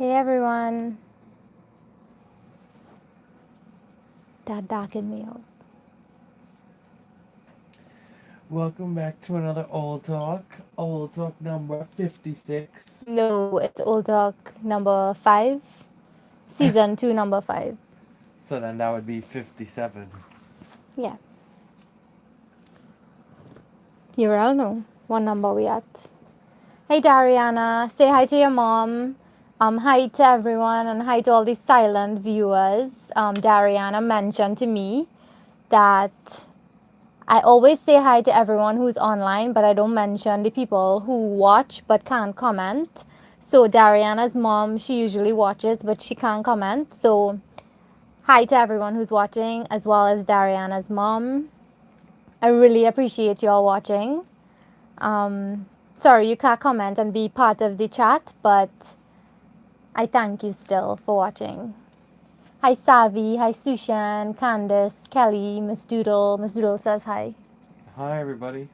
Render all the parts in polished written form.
Hey everyone. That darkened me out. Welcome back to another Old Talk number 56. No, it's Old Talk number 5, season 2, number 5. So then that would be 57. Yeah, you all know what number we at. Hey Dariana, say hi to your mom. Hi to everyone and hi to all the silent viewers. Dariana mentioned to me that I always say hi to everyone who's online, but I don't mention the people who watch but can't comment. So Dariana's mom, she usually watches, but she can't comment. So hi to everyone who's watching, as well as Dariana's mom. I really appreciate you all watching. Sorry you can't comment and be part of the chat, but I thank you still for watching. Hi Savi, hi Sushan, Candice, Kelly, Miss Doodle. Miss Doodle says hi. Hi, everybody.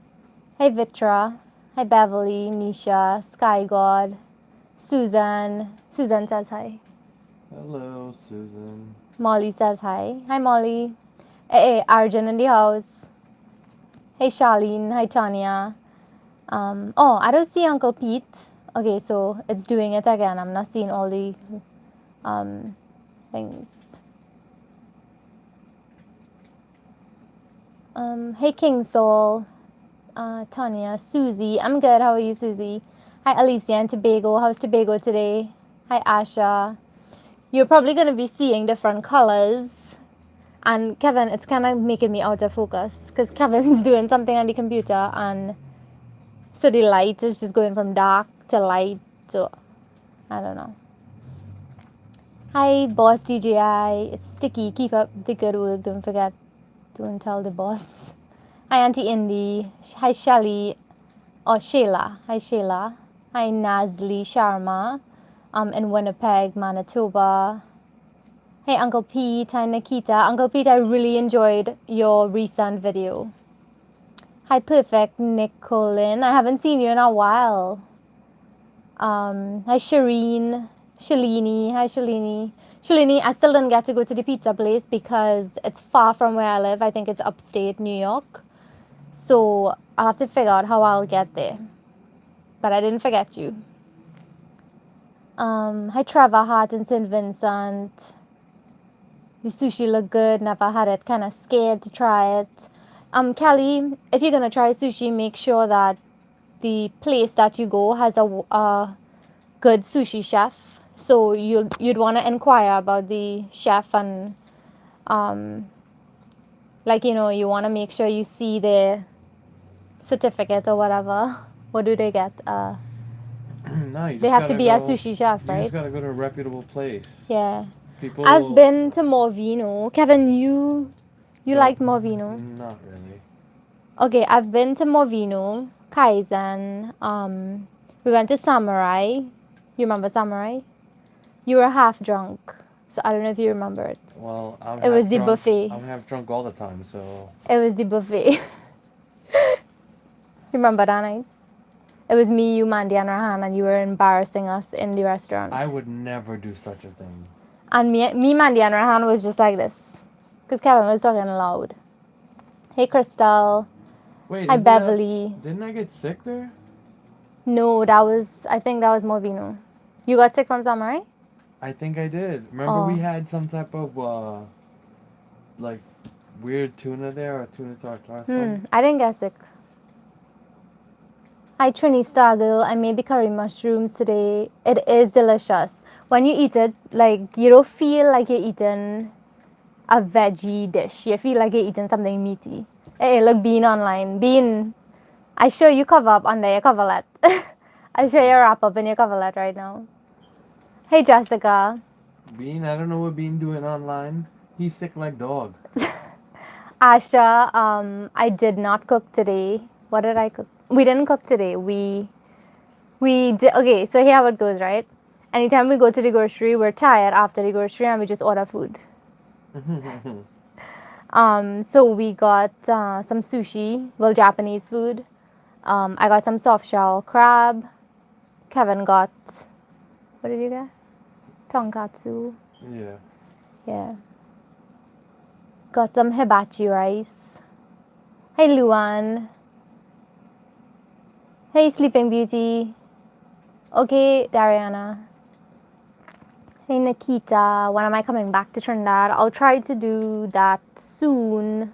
Hey Vitra. Hi Beverly, Nisha, Sky God, Susan. Susan says hi. Hello, Susan. Molly says hi. Hi Molly. Hey, Arjun in the house. Hey Charlene. Hi Tanya. I don't see Uncle Pete. Okay, so it's doing it again. I'm not seeing all the things. Hey King Soul. Tanya. Susie. I'm good. How are you, Susie? Hi Alicia and Tobago. How's Tobago today? Hi Asha. You're probably going to be seeing different colors. And Kevin, it's kind of making me out of focus because Kevin's doing something on the computer, and so the light is just going from dark to light. So I don't know. Hi, boss DJI. It's sticky. Keep up the good work. Don't forget. Don't tell the boss. Hi, Auntie Indy. Hi, Shelly. Or Shayla. Hi, Shayla. Hi, Nazli Sharma. In Winnipeg, Manitoba. Hey, Uncle Pete. Hi, Nikita. Uncle Pete, I really enjoyed your recent video. Hi, Perfect Nicolin. I haven't seen you in a while. Hi, Shireen. Shalini. Hi, Shalini. Shalini, I still didn't get to go to the pizza place because it's far from where I live. I think it's upstate New York. So I'll have to figure out how I'll get there. But I didn't forget you. Hi, Trevor Hart in St. Vincent. The sushi looked good. Never had it. Kind of scared to try it. Kelly, if you're gonna try sushi, make sure that the place that you go has a good sushi chef. So you'd want to inquire about the chef and you want to make sure you see their certificate or whatever. What do they get? No, you They just have to gotta be a go. sushi chef, You right? just gotta go to a reputable place. Yeah. I've People been to Morvino. Kevin, you don't. liked Morvino? Not really. Okay, I've been to Morvino, Kaizen. We went to Samurai. You remember Samurai? You were half drunk, so I don't know if you remember it. Well, I'm It was half the drunk. buffet. I'm half drunk all the time, so. It was the buffet. You remember that night? It was me, you, Mandy, and Rahan, and you were embarrassing us in the restaurant. I would never do such a thing. And me, Mandy, and Rahan was just like this, because Kevin was talking loud. Hey, Crystal. Wait, Hi, is it a. Beverly. Didn't I get sick there? No, I think that was Morvino. You got sick from Samurai? I think I did. Remember we had some type of, like, weird tuna there, or tuna tartare. I didn't get sick. Hi, Trini Stargirl. I made the curry mushrooms today. It is delicious. When you eat it, like, you don't feel like you're eating a veggie dish. You feel like you're eating something meaty. Hey, look, Bean online. Bean, I show you cover up under your coverlet. I show you wrap up in your coverlet right now. Hey, Jessica. Bean, I don't know what Bean doing online. He's sick like dog. Asha, I did not cook today. What did I cook? We didn't cook today. We did. Okay, so here how it goes, right? Anytime we go to the grocery, we're tired after the grocery and we just order food. So we got some sushi, well, Japanese food. I got some soft shell crab. Kevin got, what did you get? Tonkatsu. Yeah. Yeah. Got some hibachi rice. Hey, Luan. Hey, Sleeping Beauty. Okay, Dariana. Hey, Nikita. When am I coming back to Trinidad? I'll try to do that soon.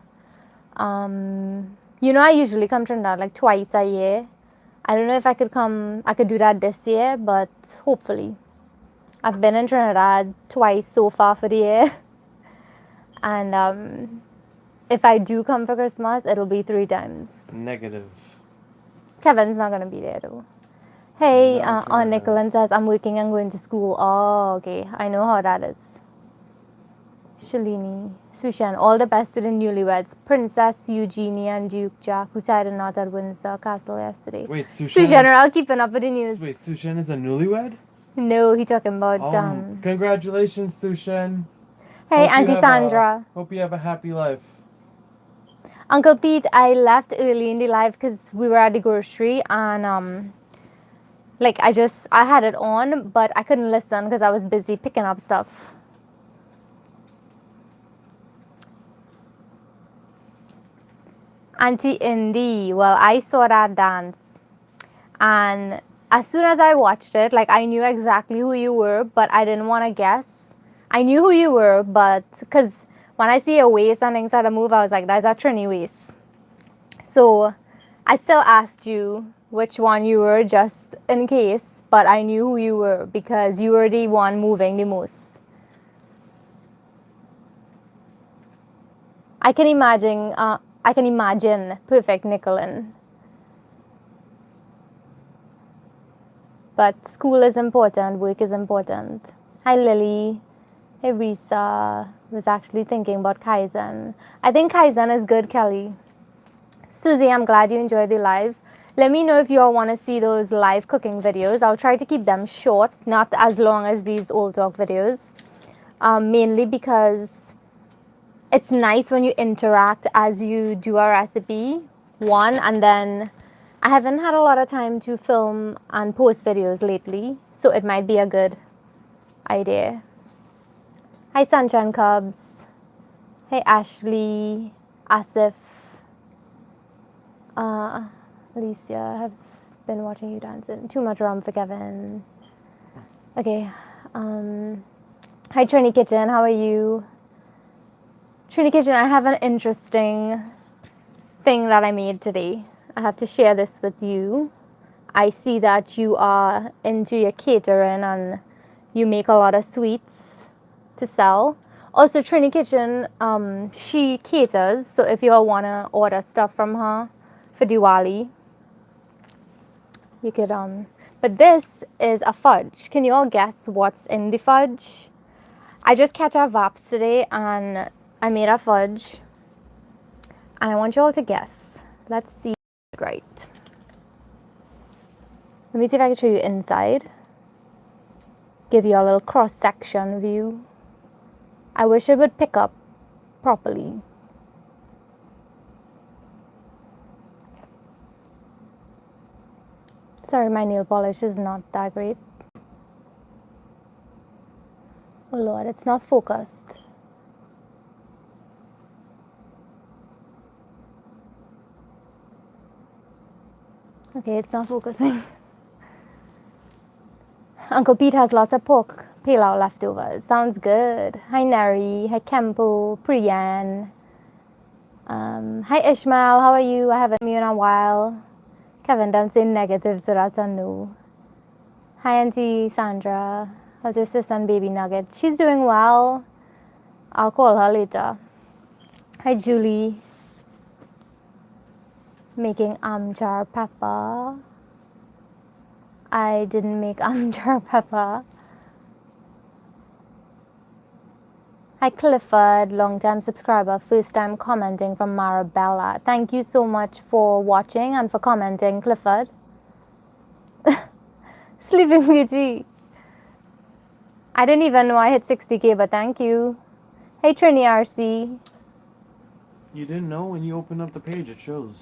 I usually come to Trinidad like twice a year. I don't know if I could do that this year, but hopefully. I've been in Trinidad twice so far for the year. And if I do come for Christmas, it'll be 3 times. Negative. Kevin's not going to be there though. Hey, No, Aunt Nicolin says, I'm working and going to school. Oh, okay. I know how that is. Shalini, Sushan, all the best to the newlyweds. Princess Eugenie and Duke Jack, who tied a knot at Windsor Castle yesterday. Wait, Sushan. Sushan are all keeping up with the news. Wait, Sushan is a newlywed? No, he talking about Congratulations, Sushan. Hey, Auntie Sandra. Hope you have a happy life. Uncle Pete, I left early in the live because we were at the grocery and I had it on, but I couldn't listen because I was busy picking up stuff. Auntie Indy, well, I saw that dance, and as soon as I watched it, I knew exactly who you were, but I didn't want to guess. I knew who you were, but because when I see a waist and things that move, I was like, that's a Trini waist. So I still asked you which one you were just in case, but I knew who you were because you were the one moving the most. I can imagine perfect Nicolin. But school is important, work is important. Hi Lily. Hey Risa. Was actually thinking about Kaizen. I think Kaizen is good, Kelly. Susie, I'm glad you enjoyed the live. Let me know if you all want to see those live cooking videos. I'll try to keep them short, not as long as these Ole Talk videos. Mainly because it's nice when you interact as you do a recipe, and then I haven't had a lot of time to film and post videos lately, so it might be a good idea. Hi Sunshine Cubs. Hey Ashley, Asif, Alicia, have been watching you dancing. Too much rum for Kevin. Okay. Hi Trini Kitchen, how are you? Trini Kitchen, I have an interesting thing that I made today. I have to share this with you. I see that you are into your catering and you make a lot of sweets to sell. Also, Trini Kitchen, she caters, so if you all want to order stuff from her for Diwali, you could, but this is a fudge. Can you all guess what's in the fudge? I just catch our vaps today and I made a fudge and I want you all to guess. Let's see right. Let me see if I can show you inside. Give you a little cross-section view. I wish it would pick up properly. Sorry, my nail polish is not that great. Oh Lord, it's not focused. Okay, it's not focusing. Uncle Pete has lots of pork pilau leftovers. Sounds good. Hi Neri. Hi Kempo. Priyan. Hi Ishmael. How are you? I haven't seen you in a while. Kevin doesn't say negative, so that's a no. Hi Auntie Sandra. How's your sister and baby Nugget? She's doing well. I'll call her later. Hi Julie. Making amchar pepper. I didn't make amchar pepper. Hi Clifford, long-time subscriber, first-time commenting from Marabella. Thank you so much for watching and for commenting, Clifford. Sleeping Beauty. I didn't even know I hit 60K, but thank you. Hey Trini RC. You didn't know? When you open up the page, it shows.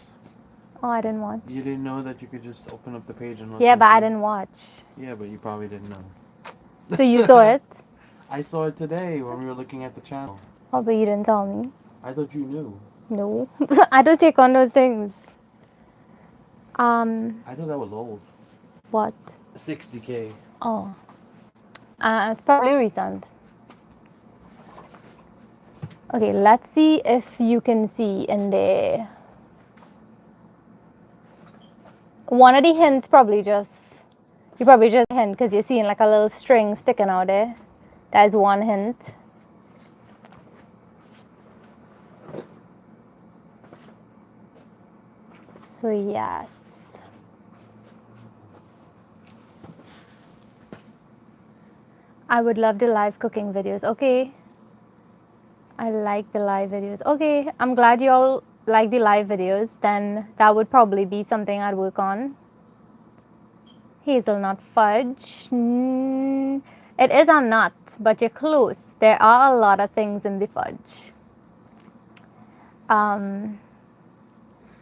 Oh, I didn't watch. You didn't know that you could just open up the page and look. Yeah, but I didn't watch. Yeah, but you probably didn't know. So you saw it? I saw it today when we were looking at the channel. Oh, but you didn't tell me. I thought you knew. No. I don't take on those things. I thought that was old. What? 60K. Oh. It's probably recent. Okay, let's see if you can see in there. One of the hints you probably just hint because you're seeing like a little string sticking out there. That is one hint. So yes. I would love the live cooking videos. Okay. I like the live videos. Okay, I'm glad you all like the live videos. Then that would probably be something I'd work on. Hazelnut fudge. It is a nut, but you're close. There are a lot of things in the fudge.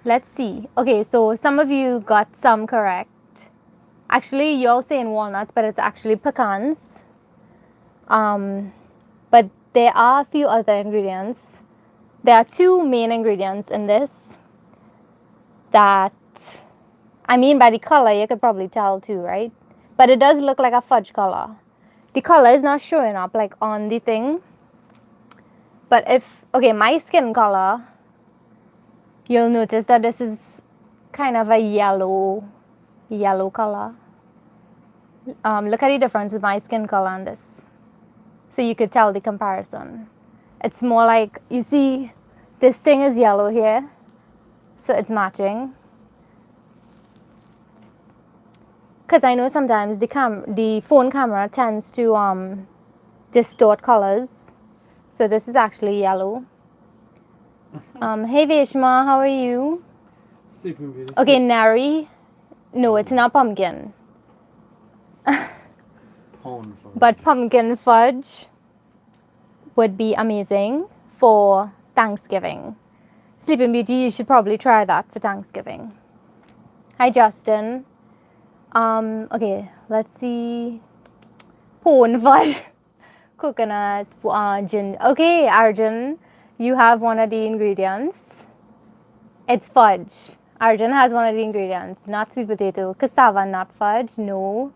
Let's see. Okay, so some of you got some correct. Actually, you're saying walnuts, but it's actually pecans. But there are a few other ingredients. There are two main ingredients in this that, I mean, by the color, you could probably tell too, right? But it does look like a fudge color. The color is not showing up like on the thing. But okay, my skin color, you'll notice that this is kind of a yellow color. Look at the difference with my skin color and this. So you could tell the comparison. It's more like, you see, this thing is yellow here, so it's matching. Because I know sometimes the phone camera tends to distort colors. So this is actually yellow. Hey Veshma, how are you? Sleeping Beauty. Okay, nari. No, it's not pumpkin. But pumpkin fudge would be amazing for Thanksgiving. Sleeping Beauty, you should probably try that for Thanksgiving. Hi Justin. Okay, let's see. Pone fudge. Coconut, gin. Okay, Arjun, you have one of the ingredients. It's fudge. Arjun has one of the ingredients. Not sweet potato. Cassava nut fudge. No.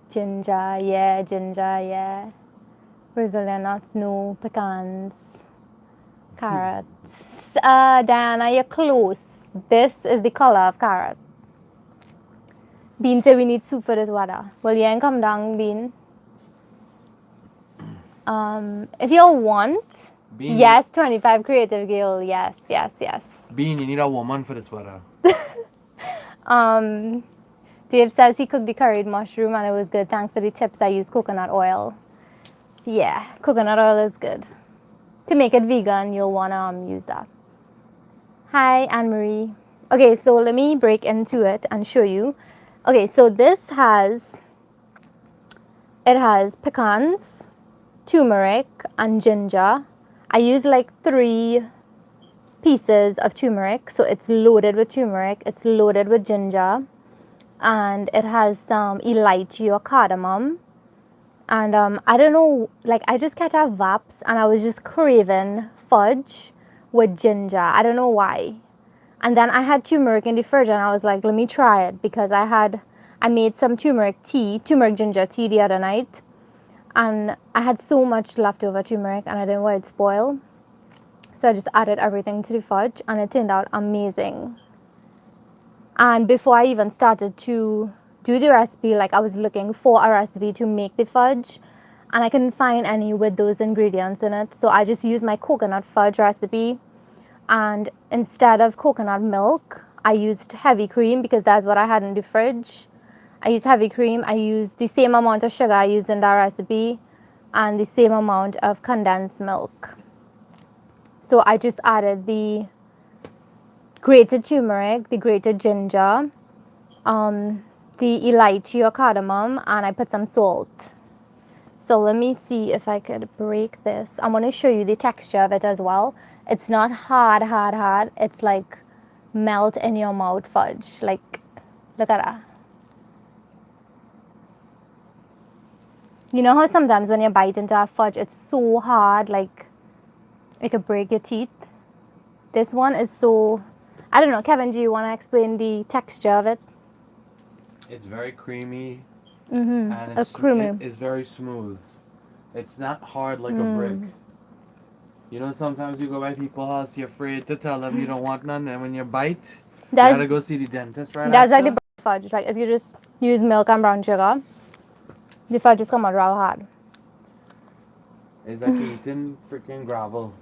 Ginger, yeah. Brazilian nuts, no. Pecans, carrots. Diana, you're close. This is the color of carrot. Bean said we need soup for this water. Well, you ain't come down, Bean. If you want, Bean, yes, 25 creative girl. Yes. Bean, you need a woman for this water. Dave says he cooked the curried mushroom and it was good. Thanks for the tips. I use coconut oil. Yeah, coconut oil is good. To make it vegan, you'll want to use that. Hi, Anne-Marie. Okay, so let me break into it and show you. Okay, so this has pecans, turmeric, and ginger. I use like 3 pieces of turmeric, so it's loaded with turmeric, it's loaded with ginger, and it has some elaichi or cardamom. And I don't know, like I just catch a vaps and I was just craving fudge with ginger. I don't know why. And then I had turmeric in the fridge and I was like, let me try it, because I made some turmeric ginger tea the other night, and I had so much leftover turmeric and I didn't want it to spoil. So I just added everything to the fudge and it turned out amazing. And before I even started to do the recipe, like I was looking for a recipe to make the fudge and I couldn't find any with those ingredients in it. So I just used my coconut fudge recipe, and instead of coconut milk, I used heavy cream because that's what I had in the fridge. I used heavy cream. I used the same amount of sugar I used in that recipe and the same amount of condensed milk. So I just added the grated turmeric, the grated ginger, the elaichi or cardamom, and I put some salt. So let me see if I could break this. I'm going to show you the texture of it as well. It's not hard. It's like melt in your mouth fudge. Like, look at that. You know how sometimes when you bite into a fudge, it's so hard, like it could break your teeth? This one is so, I don't know. Kevin, do you want to explain the texture of it? It's very creamy Mm-hmm. and A creamy. it's very smooth. It's not hard like a brick. You know, sometimes you go by people's house, you're afraid to tell them you don't want none, and when you bite, you gotta go see the dentist right That's like after. the brown fudge. Like if you just use milk and brown sugar, the fudge just come out real hard. It's like eating freaking gravel.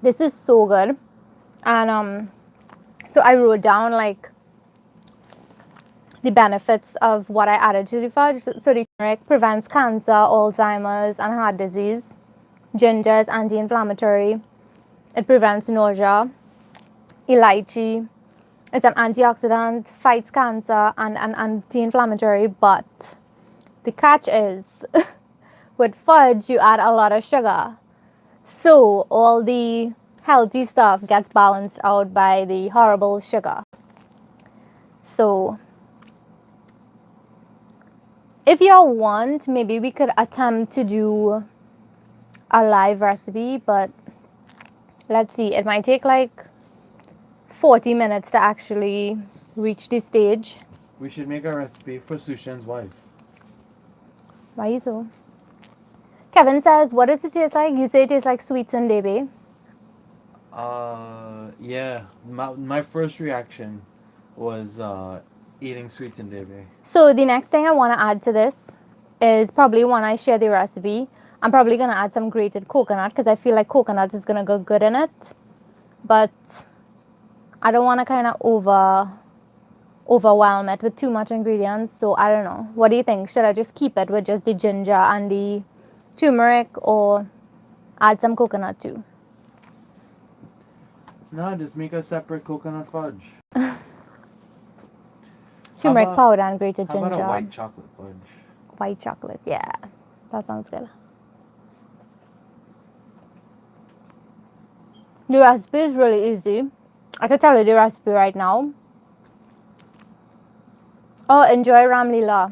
This is so good. And so I wrote down like the benefits of what I added to the fudge. So the turmeric prevents cancer, Alzheimer's, and heart disease. Ginger is anti-inflammatory. It prevents nausea. Elaichi is an antioxidant, fights cancer, and an anti-inflammatory. But the catch is, with fudge, you add a lot of sugar. So all the healthy stuff gets balanced out by the horrible sugar. So if you want, maybe we could attempt to do a live recipe, but let's see, it might take like 40 minutes to actually reach this stage. We should make a recipe for Sushan's wife. Why you so? Kevin says, what does it taste like? You say it tastes like sweets and baby. Yeah. My first reaction was eating sweet and dairy. So the next thing I want to add to this is probably when I share the recipe, I'm probably going to add some grated coconut because I feel like coconut is going to go good in it. But I don't want to kind of overwhelm it with too much ingredients. So I don't know. What do you think? Should I just keep it with just the ginger and the turmeric or add some coconut too? No, just make a separate coconut fudge. Turmeric powder and grated How ginger. about a white chocolate fudge? White chocolate, yeah. That sounds good. The recipe is really easy. I could tell you the recipe right now. Oh, enjoy Ramleela.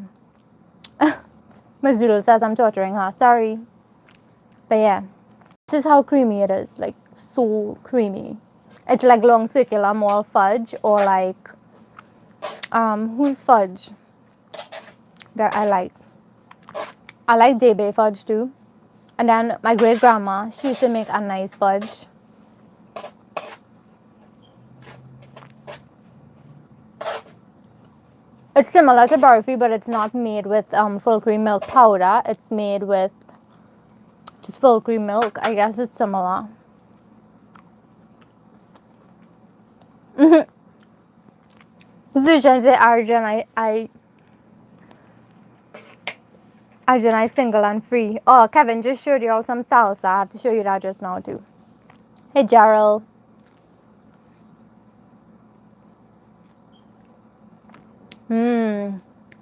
Miss Zulu says I'm torturing her. Sorry. But yeah, this is how creamy it is. Like, so creamy. It's like long circular mall fudge or like, who's fudge that I like? I like Debe fudge too. And then my great grandma, she used to make a nice fudge. It's similar to barfi, but it's not made with full cream milk powder. It's made with just full cream milk. I guess it's similar. Sushi say Arjun, I single and free. Oh, Kevin just showed you all some salsa. I have to show you that just now too. Hey, Gerald.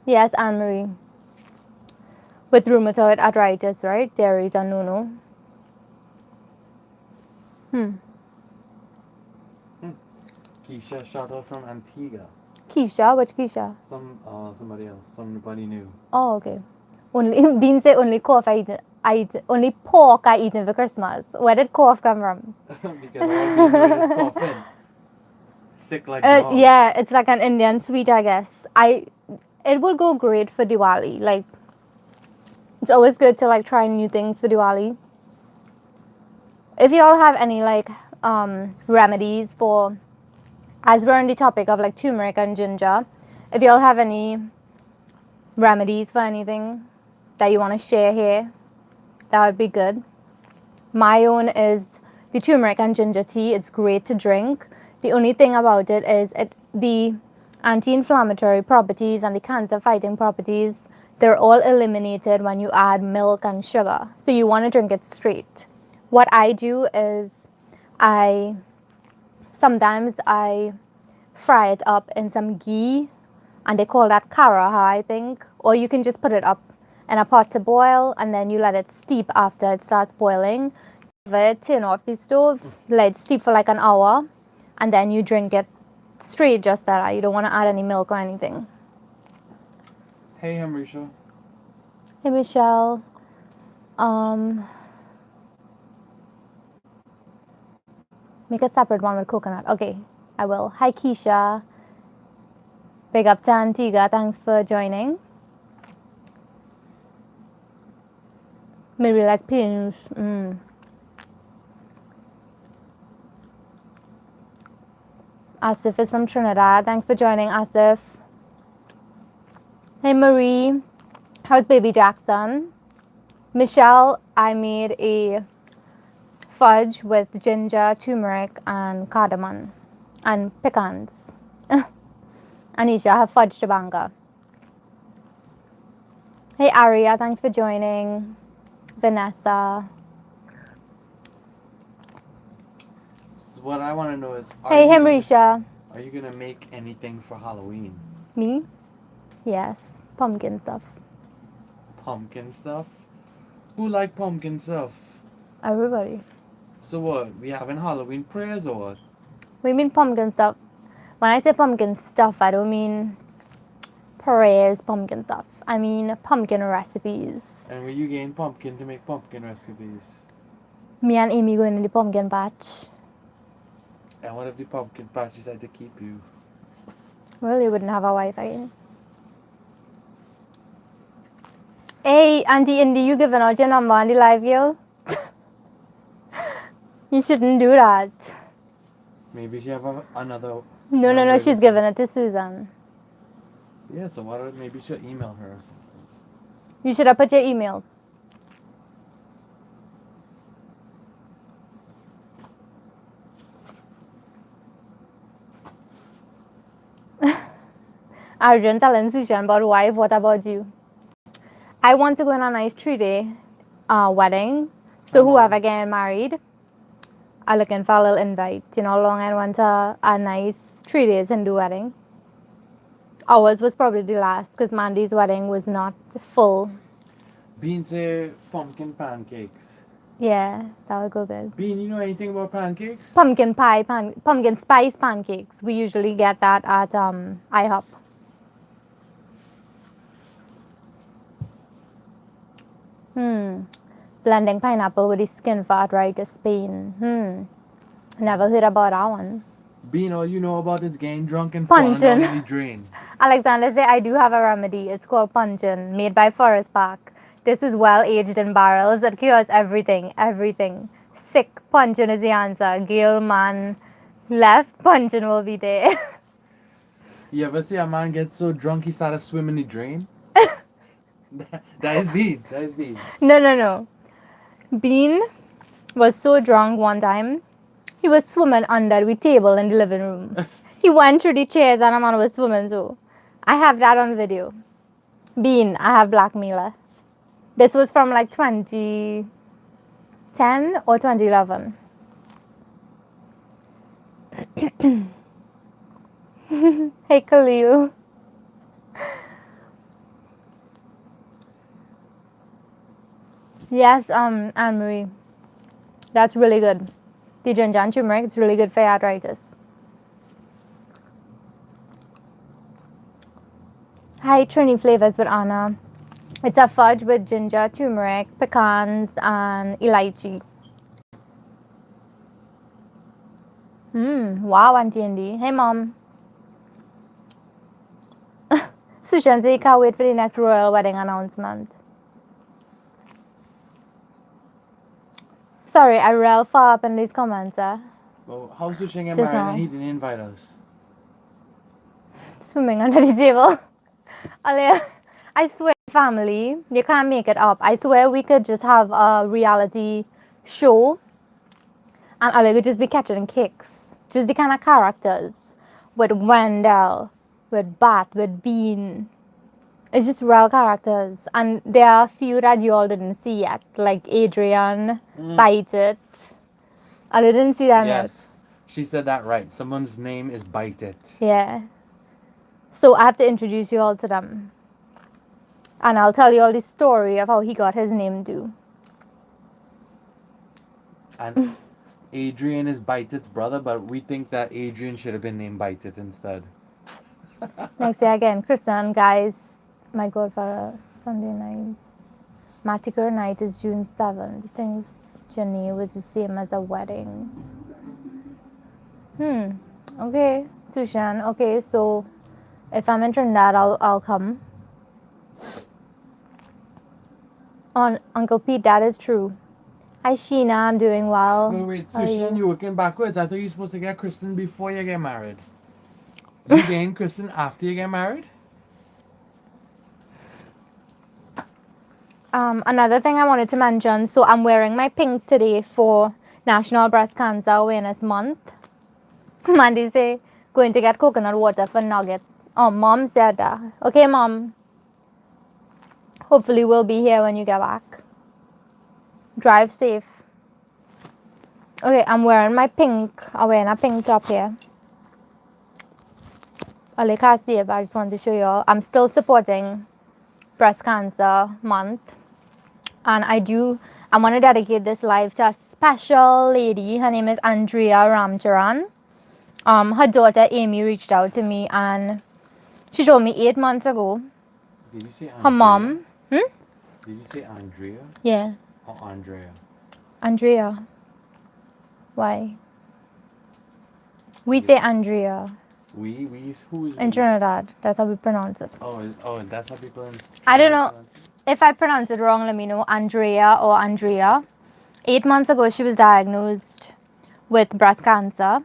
Yes, Anne-Marie. With rheumatoid arthritis, right? There is a no-no. Keisha shout out from Antigua. Keisha? Which Keisha? Somebody else. Somebody new. Oh, okay. Only Bean say only cough only pork I eating for Christmas. Where did cough come from? Because all these it's coughing. Sick like dog. Yeah, it's like an Indian sweet, I guess. It would go great for Diwali. Like, it's always good to like try new things for Diwali. If you all have any like remedies for, as we're on the topic of like turmeric and ginger, if you all have any remedies for anything that you want to share here, that would be good. My own is the turmeric and ginger tea. It's great to drink. The only thing about it is the anti-inflammatory properties and the cancer-fighting properties, they're all eliminated when you add milk and sugar. So you want to drink it straight. What I do is sometimes I fry it up in some ghee, and they call that karaha, I think. Or you can just put it up in a pot to boil, and then you let it steep after it starts boiling. Turn off the stove, let it steep for like an hour, and then you drink it straight just that. You don't want to add any milk or anything. Hey, Hamrisha. Hey, Michelle. Make a separate one with coconut. Okay, I will. Hi, Keisha. Big up to Antigua. Thanks for joining. Maybe like peas. Asif is from Trinidad. Thanks for joining, Asif. Hey, Marie. How's baby Jackson? Michelle, I made a fudge with ginger, turmeric, and cardamom, and pecans. Anisha, I have fudge to banga. Hey, Aria, thanks for joining. Vanessa. So what I want to know is, Hey, Himrisha. Are you gonna make anything for Halloween? Me? Yes, pumpkin stuff. Pumpkin stuff? Who like pumpkin stuff? Everybody. So what? We having Halloween prayers or what? We mean pumpkin stuff. When I say pumpkin stuff, I don't mean prayers, pumpkin stuff. I mean pumpkin recipes. And where you getting pumpkin to make pumpkin recipes? Me and Amy going in the pumpkin patch. And what if the pumpkin patch decide to keep you? Well, you wouldn't have a Wi-Fi. Hey, Auntie Indy, you giving out your number on the live view? You shouldn't do that. Maybe she have another. No, she's giving it to Susan. Yeah, so why don't maybe she'll email her or something. You should have put your email. Arjun telling Susan about wife, what about you? I want to go on a nice 3-day wedding. So whoever getting married, I'm looking for a little invite. You know how long I want a nice 3 days Hindu wedding. Ours was probably the last because Mandy's wedding was not full. Bean say pumpkin pancakes. Yeah, that would go good. Bean, you know anything about pancakes? Pumpkin pie, pumpkin spice pancakes. We usually get that at IHOP. Blending pineapple with the skin for arthritis pain. Never heard about that one. Bean, all you know about is getting drunk and falling down the drain. Alexander say, I do have a remedy. It's called Puncheon, made by Forest Park. This is well aged in barrels that cures everything. Sick Puncheon is the answer. Gail man left, Puncheon will be there. You ever see a man get so drunk he started swimming the drain? That is Bean. No. Bean was so drunk one time, he was swimming under the table in the living room. He went through the chairs and a man was swimming too. I have that on video. Bean, I have blackmailer. This was from like 2010 or 2011. Hey, Khalil. Yes, Anne-Marie. That's really good. The ginger and turmeric, it's really good for arthritis. Hi, Trini flavors with Anna. It's a fudge with ginger, turmeric, pecans, and elaichi. Wow, Auntie Indy. Hey, Mom. Sushan says, can't wait for the next royal wedding announcement. Sorry, I real far up in these comments. Well, how's Sushan get married and he didn't invite us? Swimming under the table. I swear, family, you can't make it up. I swear we could just have a reality show and Ali would just be catching kicks. Just the kind of characters with Wendell, with Bat, with Bean. It's just real characters. And there are a few that you all didn't see yet, like Adrian, Bite It. I didn't see them yet. Yes, she said that right. Someone's name is Bite It. Yeah. So I have to introduce you all to them. And I'll tell you all the story of how he got his name too. And Adrian is Bite It's brother, but we think that Adrian should have been named Bite It instead. Next year again, Kristen, guys, my God, for a Sunday night. Maticure night is June 7th. Things Jenny was the same as a wedding. Okay, Sushan. Okay, so if I'm in Trinidad, I'll come. On Uncle Pete, that is true. Hi Sheena, I'm doing well. Wait, How are Sushi, you working backwards? I thought you were supposed to get christened before you get married. You getting christened after you get married? Another thing I wanted to mention, so I'm wearing my pink today for National Breast Cancer Awareness Month. Mandy say, going to get coconut water for Nugget. Oh, Mom said that. Okay, Mom. Hopefully we'll be here when you get back. Drive safe. Okay, I'm wearing my pink. I'm wearing a pink top here. I can't see it, but I just wanted to show you all. I'm still supporting Breast Cancer Month. And I want to dedicate this live to a special lady. Her name is Andrea Ramcharan. Her daughter Amy reached out to me and she told me 8 months ago. Did you say Andrea? Her mom. Did you say Andrea? Yeah. Or Andrea? Andrea. Why? We say Andrea. Who's in Trinidad. That's how we pronounce it. Oh, that's how people in Trinidad I don't know. If I pronounce it wrong, let me know. Andrea or Andrea. 8 months ago, she was diagnosed with breast cancer.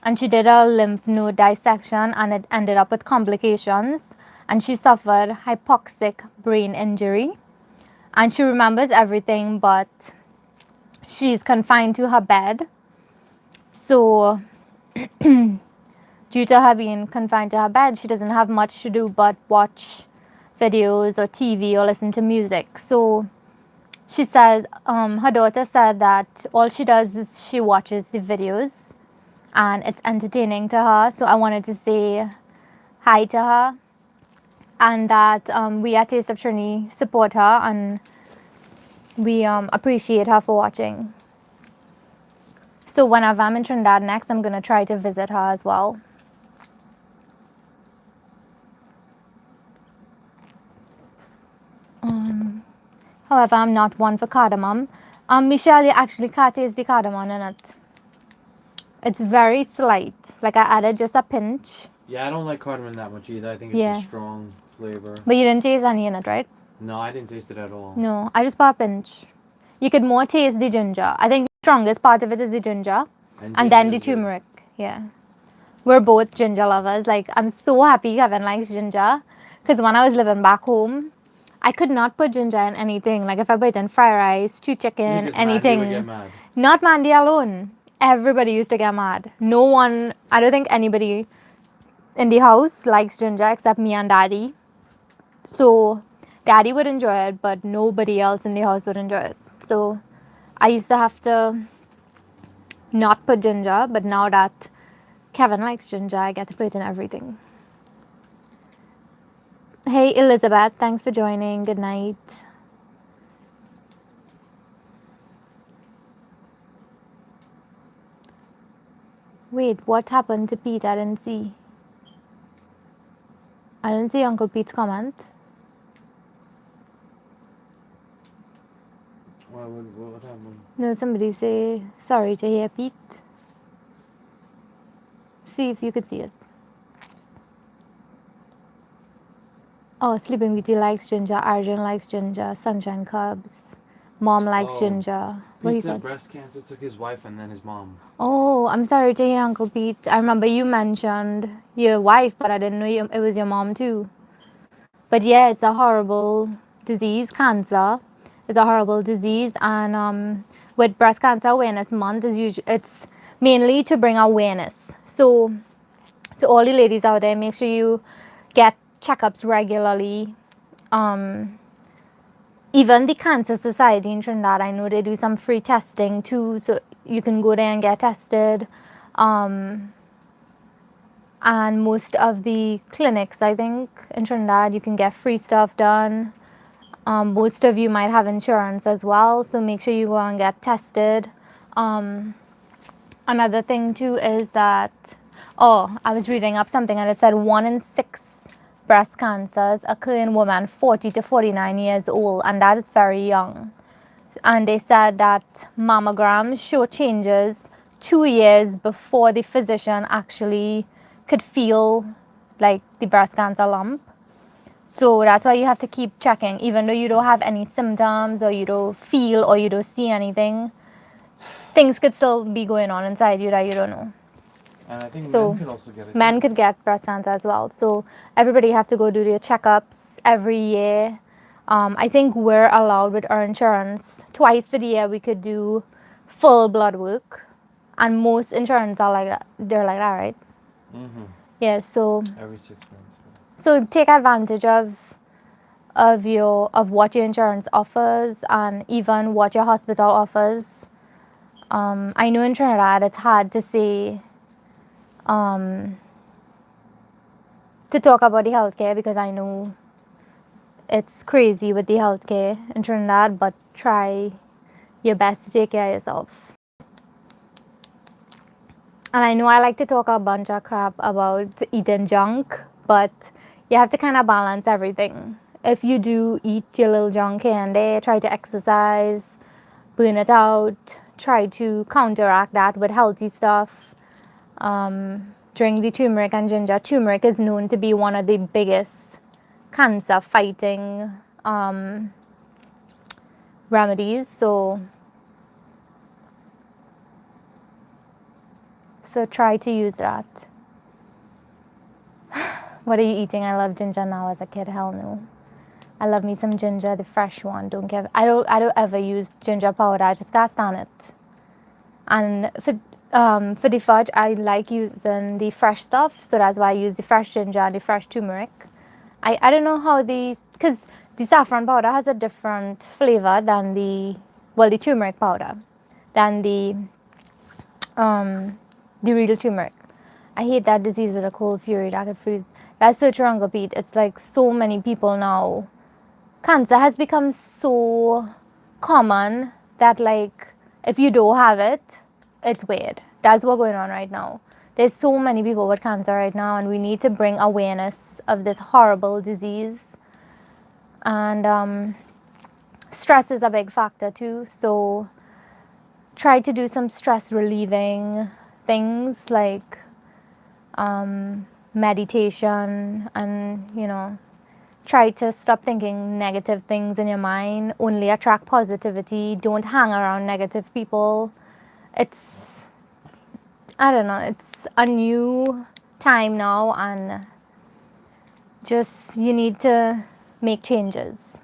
And she did a lymph node dissection and it ended up with complications. And she suffered hypoxic brain injury. And she remembers everything, but she's confined to her bed. So, due to her being confined to her bed, she doesn't have much to do but watch videos or TV or listen to music. So she said, her daughter said that all she does is she watches the videos and it's entertaining to her. So I wanted to say hi to her and that we at Taste of Trini support her and we appreciate her for watching. So whenever I'm in Trinidad next, I'm going to try to visit her as well. However, I'm not one for cardamom. Michelle, you actually can't taste the cardamom in it. It's very slight. Like I added just a pinch. Yeah, I don't like cardamom that much either. I think it's a strong flavor. But you didn't taste any in it, right? No, I didn't taste it at all. No, I just put a pinch. You could more taste the ginger. I think the strongest part of it is the ginger. And then the turmeric. Yeah. We're both ginger lovers. Like, I'm so happy Kevin likes ginger. Because when I was living back home, I could not put ginger in anything. Like, if I put it in fried rice, stew chicken, anything. Mandy would get mad. Not Mandy alone. Everybody used to get mad. No one, I don't think anybody in the house likes ginger except me and Daddy. So, Daddy would enjoy it, but nobody else in the house would enjoy it. So, I used to have to not put ginger, but now that Kevin likes ginger, I get to put it in everything. Hey Elizabeth, thanks for joining. Good night. Wait, what happened to Pete? I didn't see. I didn't see Uncle Pete's comment. What happened? No, somebody say sorry to hear Pete. See if you could see it. Oh, Sleeping Beauty likes ginger. Arjun likes ginger. Sunshine Cubs. Mom likes ginger. What he Pete said said? breast cancer took his wife and then his mom. Oh, I'm sorry to hear, Uncle Pete. I remember you mentioned your wife, but I didn't know it was your mom too. But yeah, it's a horrible disease. Cancer is a horrible disease, and with Breast Cancer Awareness Month, it's mainly to bring awareness. So, to all the ladies out there, make sure you get checkups regularly. Even the Cancer Society in Trinidad, I know they do some free testing too, so you can go there and get tested. And most of the clinics, I think, in Trinidad, you can get free stuff done. Most of you might have insurance as well, so make sure you go and get tested. Another thing too is that, I was reading up something and it said 1 in 6 breast cancers occur in women 40 to 49 years old, and that is very young. And they said that mammograms show changes 2 years before the physician actually could feel like the breast cancer lump. So that's why you have to keep checking, even though you don't have any symptoms or you don't feel or you don't see anything. Things could still be going on inside you that you don't know. And I think So men could also get it. men could get breast cancer as well. So everybody have to go do their checkups every year. I think we're allowed with our insurance twice for the year. We could do full blood work, and most insurance are like that. They're like that, right? Mm-hmm. Yeah. So Every 6 months. so take advantage of what your insurance offers and even what your hospital offers. I know in Trinidad it's hard to say to talk about the healthcare because I know it's crazy with the healthcare in Trinidad, but try your best to take care of yourself. And I know I like to talk a bunch of crap about eating junk, but you have to kind of balance everything. If you do eat your little junk here and there, try to exercise, burn it out, try to counteract that with healthy stuff. Drink the turmeric and ginger. Turmeric is known to be one of the biggest cancer fighting remedies. So try to use that. What are you eating? I love ginger now. As a kid, hell no. I love me some ginger, the fresh one. I don't ever use ginger powder. I just can't stand it. And for the fudge, I like using the fresh stuff, so that's why I use the fresh ginger and the fresh turmeric. I don't know how because the saffron powder has a different flavor than the turmeric powder, than the real turmeric. I hate that disease with a cold fury that could freeze. That's such wrong, Pete. It's like so many people now. Cancer has become so common that like if you don't have it, it's weird. That's what's going on right now. There's so many people with cancer right now, and we need to bring awareness of this horrible disease. And stress is a big factor too. So try to do some stress relieving things like meditation, and try to stop thinking negative things in your mind. Only attract positivity. Don't hang around negative people. I don't know, it's a new time now, and just you need to make changes.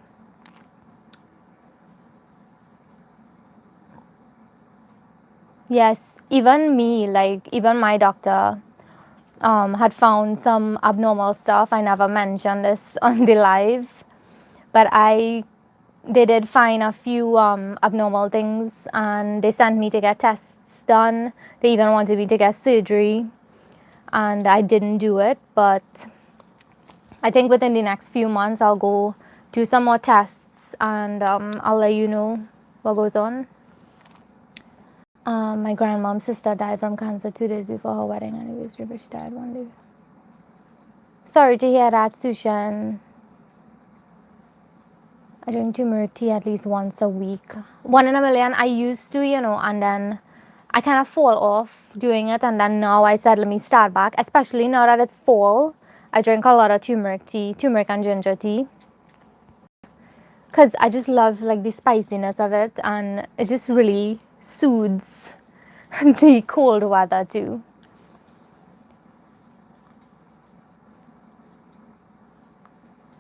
Yes, even me, like even my doctor had found some abnormal stuff. I never mentioned this on the live, but they did find a few abnormal things, and they sent me to get tests done. They even wanted me to get surgery, and I didn't do it. But I think within the next few months, I'll go do some more tests, and I'll let you know what goes on. My grandmom's sister died from cancer 2 days before her wedding anniversary, but she died one day. Sorry to hear that, Sushi. I drink turmeric tea at least once a week. 1 in a million. I used to, and then I kind of fall off doing it. And then now I said, let me start back, especially now that it's fall. I drink a lot of turmeric and ginger tea. Because I just love like the spiciness of it, and it just really soothes the cold weather too.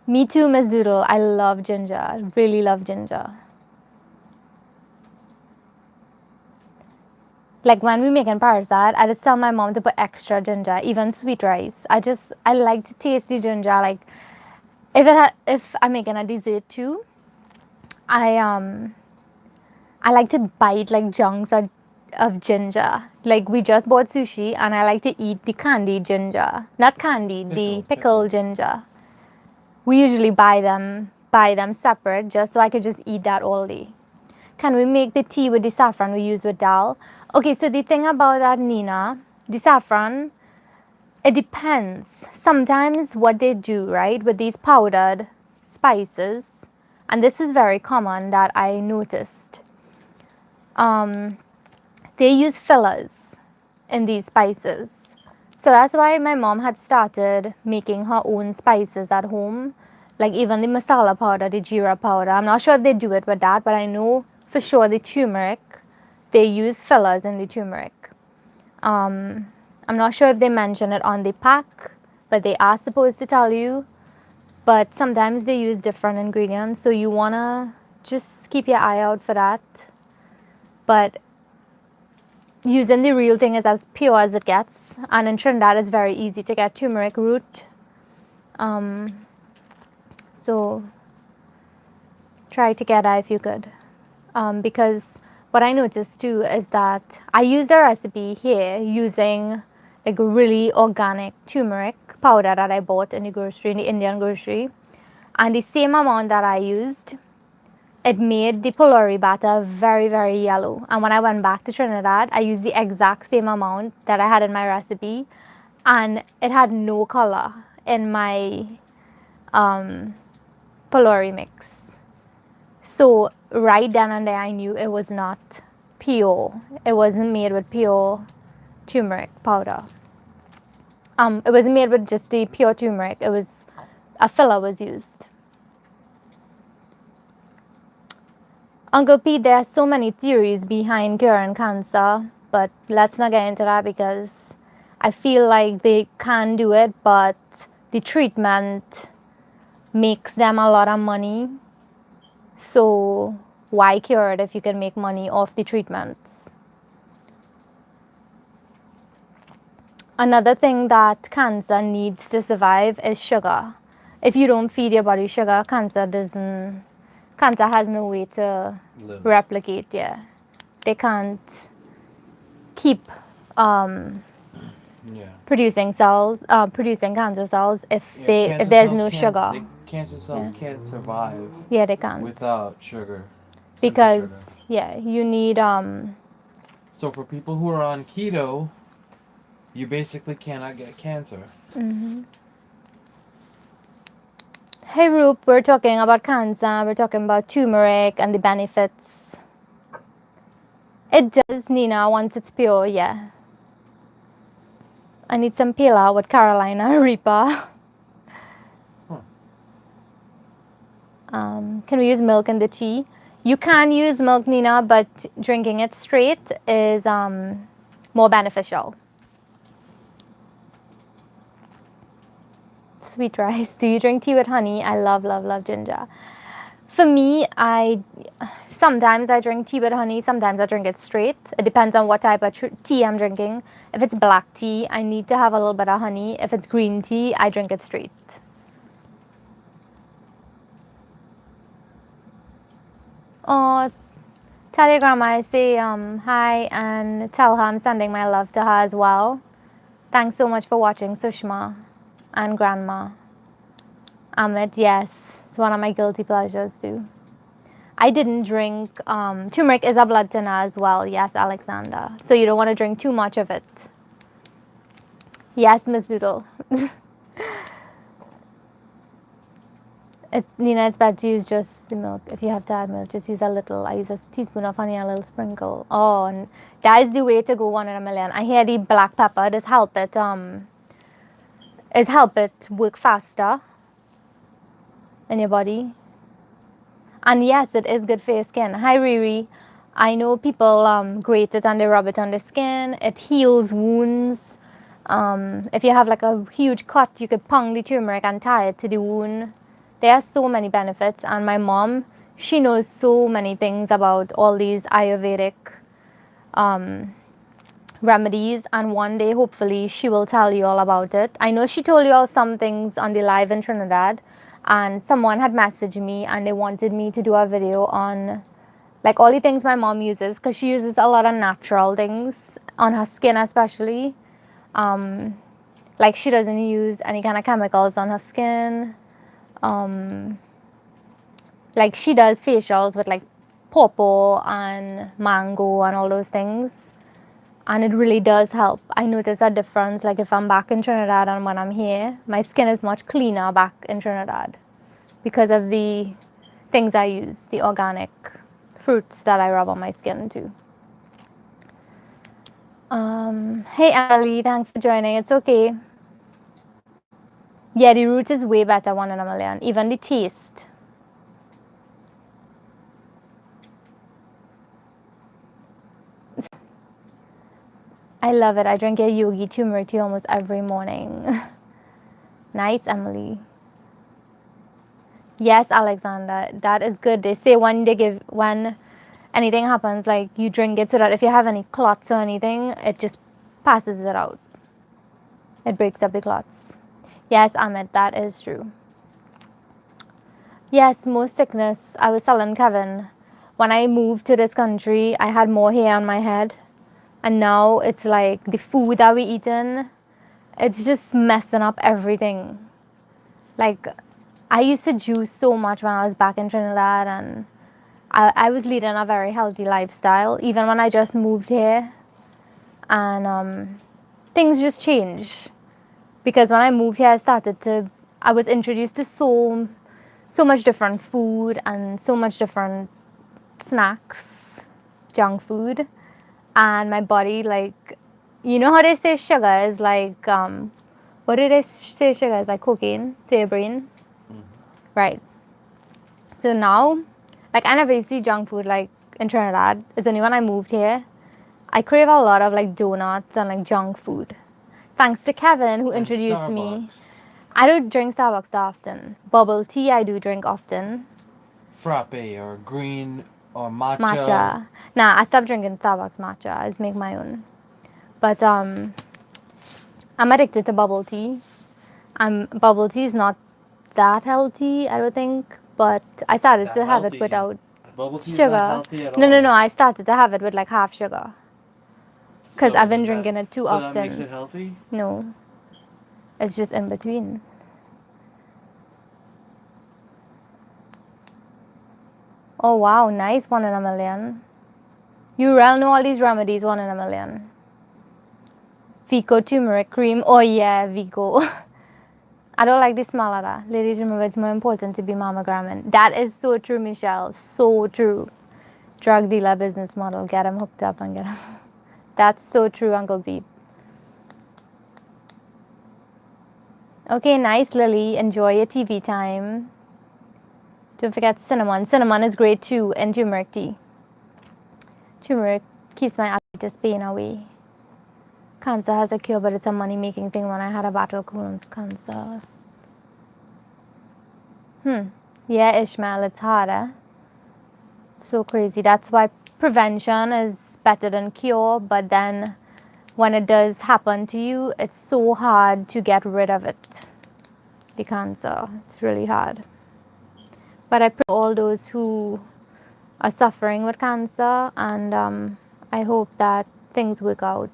Me too, Miss Doodle. I love ginger. Really love ginger. Like when we make in parasat, I just tell my mom to put extra ginger, even sweet rice. I like to taste the ginger. Like if I'm making a dessert too, I like to bite like chunks of ginger. Like we just bought sushi, and I like to eat the candied ginger, not candied, the pickled ginger. We usually buy them separate, just so I could just eat that all day. Can we make the tea with the saffron we use with dal? Okay, so the thing about that, Nina, the saffron, It depends. Sometimes what they do, right, with these powdered spices, and this is very common that I noticed, um, they use fillers in these spices. So that's why my mom had started making her own spices at home, like even the masala powder, the jeera powder. I'm not sure if they do it with that, but I know for sure the turmeric, they use fillers in the turmeric. I'm not sure if they mention it on the pack, but they are supposed to tell you. But sometimes they use different ingredients, so you wanna just keep your eye out for that. But using the real thing is as pure as it gets, and in Trinidad it's very easy to get turmeric root. So try to get that if you could, because what I noticed too is that I used a recipe here using like really organic turmeric powder that I bought in the grocery, in the Indian grocery, and the same amount that I used, it made the pulori batter very, very yellow. And when I went back to Trinidad, I used the exact same amount that I had in my recipe, and it had no color in my pulori mix. So right then and there, I knew it was not pure. It wasn't made with pure turmeric powder. It wasn't made with just the pure turmeric. It was a filler was used. Uncle Pete, there are so many theories behind curing cancer, but let's not get into that because I feel like they can do it, but the treatment makes them a lot of money. So why cure it if you can make money off the treatments? Another thing that cancer needs to survive is sugar. If you don't feed your body sugar, cancer has no way to replicate. Yeah, they can't keep producing cancer cells if there's no sugar. Cancer cells can't survive. Yeah, they can't without sugar. because sugar. You need So for people who are on keto, you basically cannot get cancer. Hey Roop, we're talking about cancer, we're talking about turmeric and the benefits. It does, Nina, once it's pure, yeah. I need some pila with Carolina Reaper. Can we use milk in the tea? You can use milk, Nina, but drinking it straight is more beneficial. Sweet rice. Do you drink tea with honey? I love, love, love ginger. For me, sometimes I drink tea with honey, sometimes I drink it straight. It depends on what type of tea I'm drinking. If it's black tea, I need to have a little bit of honey. If it's green tea, I drink it straight. Oh, tell your grandma I say hi and tell her I'm sending my love to her as well. Thanks so much for watching, Sushma and Grandma. Amit, yes, it's one of my guilty pleasures too. I didn't drink, turmeric is a blood thinner as well. Yes, Alexander. So you don't want to drink too much of it. Yes, Miss Doodle. Nina, it's better to use just the milk. If you have to add milk, just use a little. I use a teaspoon of honey and a little sprinkle. Oh, and that is the way to go, 1 in a million. I hear the black pepper does help it work faster in your body. And yes, it is good for your skin. Hi, Riri. I know people grate it and they rub it on the skin. It heals wounds. If you have like a huge cut, you could pound the turmeric and tie it to the wound. There are so many benefits. And my mom, she knows so many things about all these Ayurvedic remedies. And one day, hopefully, she will tell you all about it. I know she told you all some things on the live in Trinidad. And someone had messaged me and they wanted me to do a video on like all the things my mom uses, because she uses a lot of natural things on her skin especially. Like she doesn't use any kind of chemicals on her skin. Like she does facials with like pawpaw and mango and all those things. and it really does help. I notice a difference, like if I'm back in Trinidad and when I'm here, my skin is much cleaner back in Trinidad because of the things I use, the organic fruits that I rub on my skin too. Hey Emily, thanks for joining. It's okay. Yeah, the root is way better, 1 in a million. Even the taste. I love it. I drink a yogi turmeric tea almost every morning. Nice, Emily. Yes, Alexander, that is good. They say when anything happens, like you drink it so that if you have any clots or anything, it just passes it out. It breaks up the clots. Yes, Amit, that is true. Yes, most sickness. I was telling Kevin, when I moved to this country, I had more hair on my head. And now it's like the food that we eating, it's just messing up everything. Like, I used to juice so much when I was back in Trinidad, and I was leading a very healthy lifestyle, even when I just moved here. And things just changed. Because when I moved here, I was introduced to so much different food and so much different snacks, junk food, and my body, like, you know how they say sugar is like what did they say sugar is like cocaine to your brain? Right. So now, like, I never used to eat junk food like in Trinidad. It's only when I moved here I crave a lot of like donuts and like junk food. Thanks to Kevin who And introduced me. Starbucks. I don't drink Starbucks that often. Bubble tea I do drink often. Frappe or green or matcha. Matcha. Nah, I stopped drinking Starbucks matcha. I just make my own. But I'm addicted to bubble tea. Bubble tea is not that healthy, I don't think. But I started That to have it healthy. without Bubble tea is not sugar. healthy at No, no, all. no. I started to have it with like half sugar. Because So I've been does that- drinking it too So often. that makes it healthy? No. It's just in between. Oh wow, nice, 1 in a million. You really know all these remedies, 1 in a million. Vico turmeric cream. Oh yeah, Vico. I don't like the smell of that. Ladies, remember it's more important to be mammogramming. That is so true, Michelle. So true. Drug dealer business model. Get them hooked up and get them. That's so true, Uncle Pete. Okay, nice, Lily. Enjoy your TV time. Don't forget cinnamon. Cinnamon is great too in turmeric tea. Turmeric keeps my arthritis pain away. Cancer has a cure, but it's a money-making thing. When I had a battle colon cancer. Yeah, Ishmael, it's harder. So crazy. That's why prevention is better than cure, but then when it does happen to you, it's so hard to get rid of it. The cancer. It's really hard. But I pray for all those who are suffering with cancer, and I hope that things work out.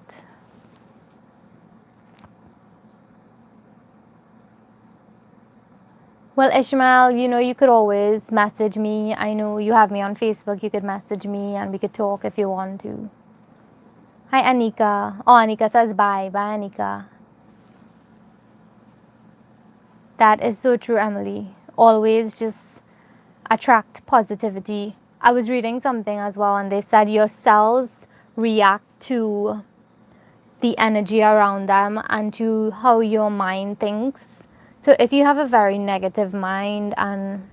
Well, Ishmael, you know, you could always message me. I know you have me on Facebook. You could message me and we could talk if you want to. Hi, Anika. Oh, Anika says bye. Bye, Anika. That is so true, Emily. Always just attract positivity. I was reading something as well, and they said your cells react to the energy around them and to how your mind thinks. So if you have a very negative mind and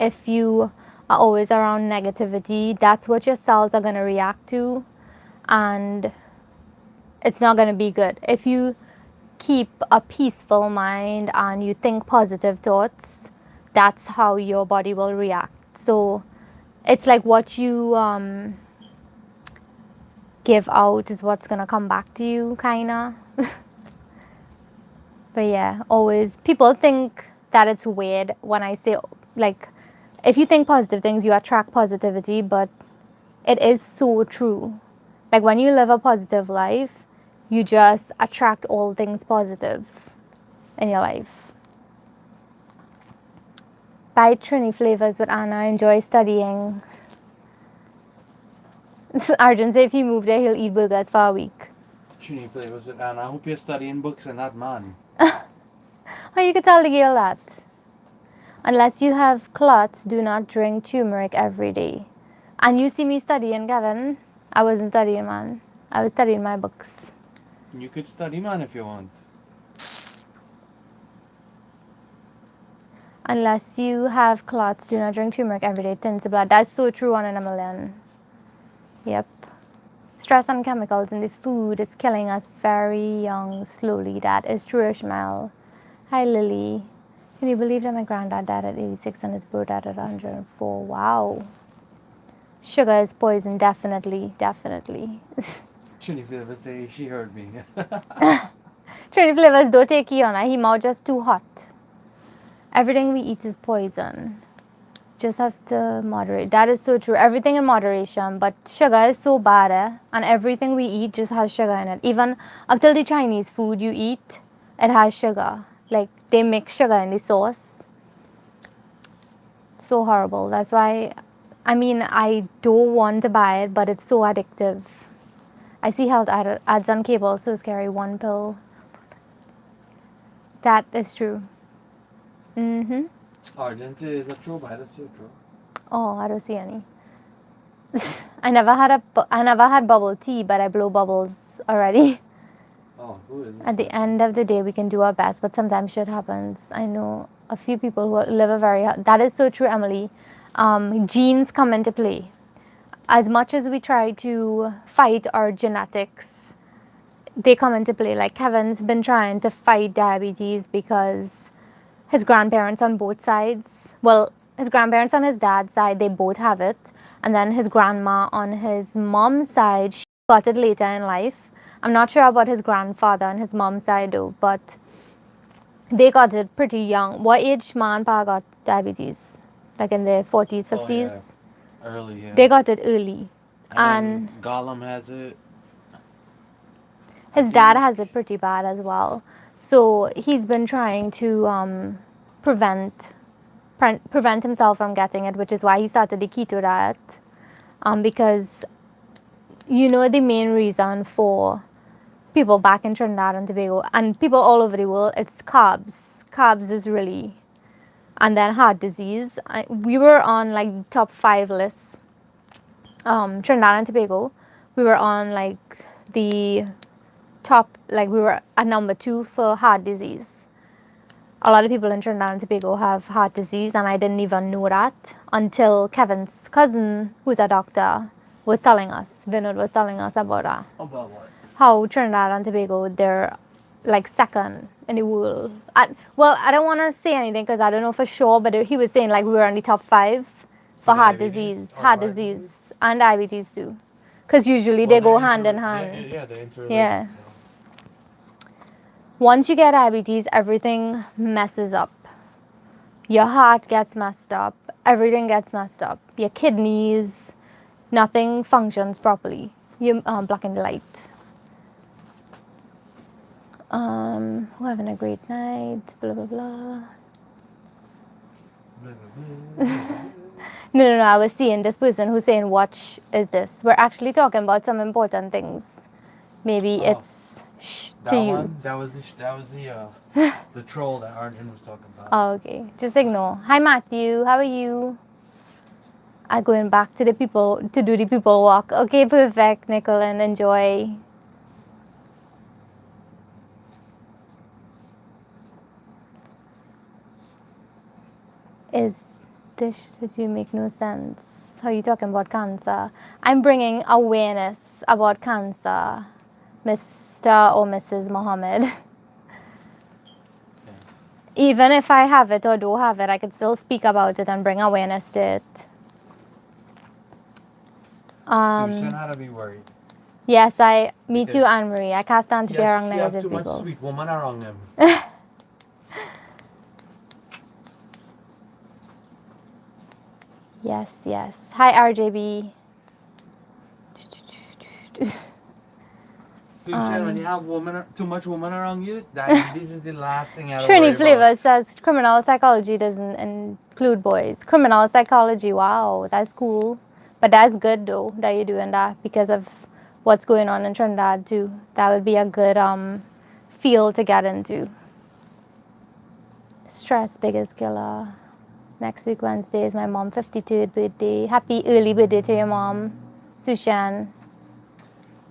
if you are always around negativity, that's what your cells are going to react to, and it's not going to be good. If you keep a peaceful mind and you think positive thoughts, that's how your body will react. So it's like what you give out is what's going to come back to you, kind of. But yeah, always people think that it's weird when I say, like, if you think positive things, you attract positivity, but it is so true. Like when you live a positive life, you just attract all things positive in your life. Buy Trini flavors with Anna. Enjoy studying. Arjun said if he moved there, he'll eat burgers for a week. Trini flavors with Anna. I hope you're studying books and not man. How you could tell the girl that? Unless you have clots, do not drink turmeric every day. And you see me studying, Kevin. I wasn't studying, man. I was studying my books. You could study man if you want. Unless you have clots, do not drink turmeric every day. Thins the blood. That's so true, 1 in a million. Yep. Stress and chemicals in the food is killing us very young, slowly. That is true, Ishmael. Hi, Lily. Can you believe that my granddad died at 86 and his bro died at 104? Wow. Sugar is poison, definitely, definitely. Trini flavors say she heard me. Trini flavors don't take you on. He mouth just too hot. Everything we eat is poison. Just have to moderate. That is so true. Everything in moderation, but sugar is so bad, and everything we eat just has sugar in it. Even up till the Chinese food you eat, it has sugar. Like they mix sugar in the sauce. So horrible. That's why, I mean, I don't want to buy it, but it's so addictive. I see health ads on cable, so scary. 1 pill. That is true. Argent is a true, but that's so true. Oh, I don't see any. I never had bubble tea, but I blow bubbles already. Oh, who is it? At the end of the day, we can do our best, but sometimes shit happens. I know a few people who live a very. That is so true, Emily. Genes come into play. As much as we try to fight our genetics, they come into play. Like Kevin's been trying to fight diabetes because his grandparents on both sides, well, his grandparents on his dad's side, they both have it. And then his grandma on his mom's side, she got it later in life. I'm not sure about his grandfather on his mom's side though, but they got it pretty young. What age ma and pa got diabetes? Like in their 40s, 50s? Oh, yeah. Early, yeah. They got it early. And Gollum has it. His dad has it pretty bad as well. So he's been trying to prevent himself from getting it, which is why he started the keto diet. Because you know the main reason for people back in Trinidad and Tobago and people all over the world, it's carbs. Carbs is really, and then heart disease. We were on like top 5 lists. Trinidad and Tobago, we were on like the top, like we were at number 2 for heart disease. A lot of people in Trinidad and Tobago have heart disease, and I didn't even know that until Kevin's cousin, who's a doctor, was telling us. Vinod was telling us about that. About what? How Trinidad and Tobago, they're like second in the world. Well, I don't want to say anything because I don't know for sure, but he was saying like we were on the top 5 for heart disease, and diabetes too. Because usually they go hand in hand. Yeah, they're interrelated. Yeah. Once you get diabetes, everything messes up. Your heart gets messed up. Everything gets messed up. Your kidneys, nothing functions properly. You're blocking the light. We're having a great night. Blah blah blah. No. I was seeing this person who's saying, "Watch is this?" We're actually talking about some important things. Maybe it's to you. That was the troll that Arjun was talking about. Oh, okay. Just ignore. Hi, Matthew. How are you? I'm going back to the people to do the people walk. Okay, perfect, Nicole, enjoy. Is this that you make no sense? How are you talking about cancer? I'm bringing awareness about cancer, Mr. or Mrs. Mohammed. Okay. Even if I have it or don't have it, I can still speak about it and bring awareness to it. You shouldn't have to be worried. Yes, me too, Anne-Marie. I can't stand to be around negative people. You have too much sweet woman around them. Yes. Hi, RJB. Sushi, when you have too much woman around you, diabetes is the last thing I Trini Flavor says criminal psychology doesn't include boys. Criminal psychology, wow, that's cool. But that's good though that you're doing that because of what's going on in Trinidad too. That would be a good field to get into. Stress biggest killer. Next week Wednesday is my mom's 52nd birthday. Happy early birthday to your mom, Sushan.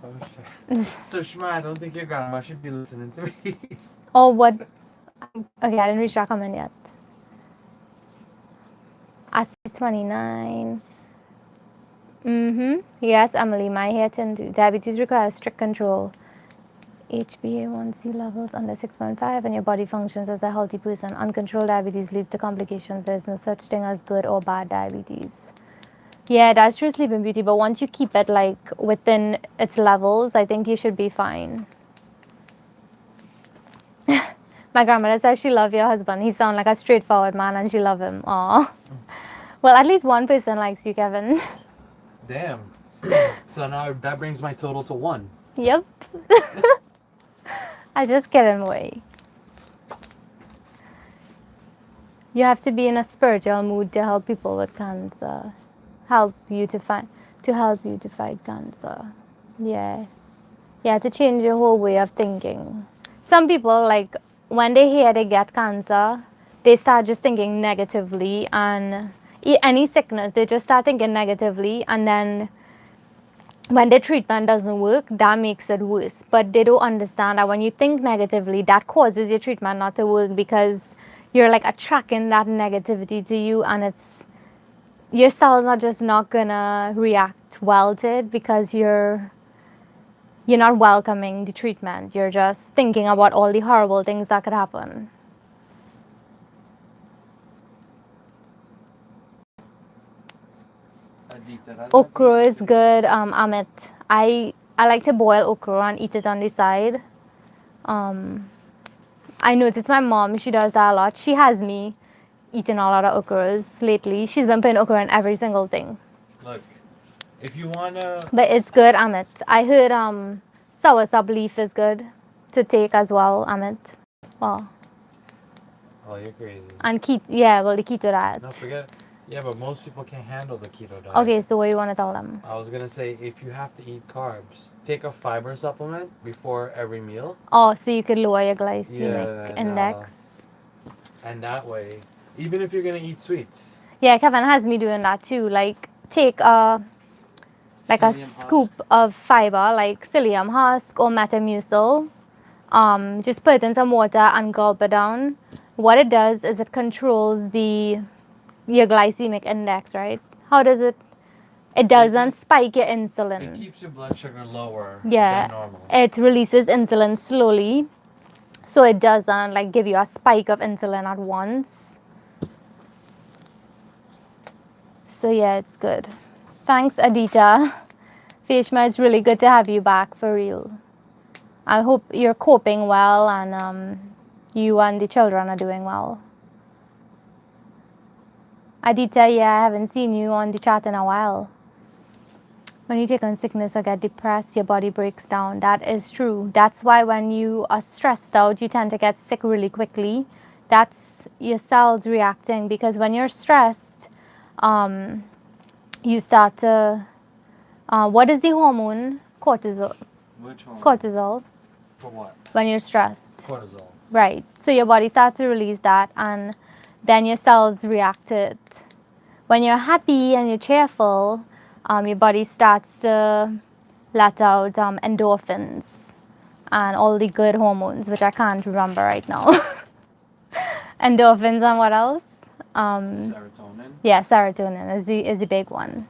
Oh shit. Sushma, I don't think your grandma should be listening to me. Oh, what? Okay, I didn't reach that comment yet. Asis 29. Yes, Emily, my hair turned. Diabetes requires strict control. HbA1c levels under 6.5 and your body functions as a healthy person. Uncontrolled diabetes leads to complications. There's no such thing as good or bad diabetes. Yeah, that's true Sleeping Beauty, but once you keep it like within its levels, I think you should be fine. My grandmother says she loves your husband. He sounds like a straightforward man and she loves him. Aw. Well, at least one person likes you, Kevin. Damn. So now that brings my total to 1. Yep. I just get in the way. You have to be in a spiritual mood to help people with cancer. Help you to fight cancer. Yeah. You have to change your whole way of thinking. Some people, like, when they hear they get cancer, they start just thinking negatively, and any sickness, they just start thinking negatively, and then when the treatment doesn't work, that makes it worse. But they don't understand that when you think negatively, that causes your treatment not to work because you're like attracting that negativity to you, and your cells are just not gonna react well to it because you're not welcoming the treatment. You're just thinking about all the horrible things that could happen. Okra is good, Amit. I like to boil okra and eat it on the side. I noticed my mom, she does that a lot. She has me eating a lot of okras lately. She's been putting okra in every single thing. Look, if you wanna... But it's good, Amit. I heard soursop leaf is good to take as well, Amit. Well. Oh, you're crazy. And the keto diet. No, forget. Yeah, but most people can't handle the keto diet. Okay, so what do you want to tell them? I was gonna say, if you have to eat carbs, take a fiber supplement before every meal. Oh, so you could lower your glycemic index. And that way, even if you're gonna eat sweets. Yeah, Kevin has me doing that too. Like, take a scoop of fiber, like psyllium husk or metamucil. Just put it in some water and gulp it down. What it does is it controls your glycemic index, right? How does it? It doesn't spike your insulin. It keeps your blood sugar lower than normal. It releases insulin slowly, so it doesn't like give you a spike of insulin at once. So yeah, it's good. Thanks, Adita. Fishma, it's really good to have you back for real. I hope you're coping well and you and the children are doing well. Adita, yeah, I haven't seen you on the chat in a while. When you take on sickness or get depressed, your body breaks down. That is true. That's why when you are stressed out, you tend to get sick really quickly. That's your cells reacting, because when you're stressed, you start to... what is the hormone? Cortisol. Which hormone? Cortisol. For what? When you're stressed. Cortisol. Right. So your body starts to release that, and then your cells react to it. When you're happy and you're cheerful, your body starts to let out endorphins and all the good hormones, which I can't remember right now. Endorphins and what else? Serotonin. Yeah, serotonin is the big one.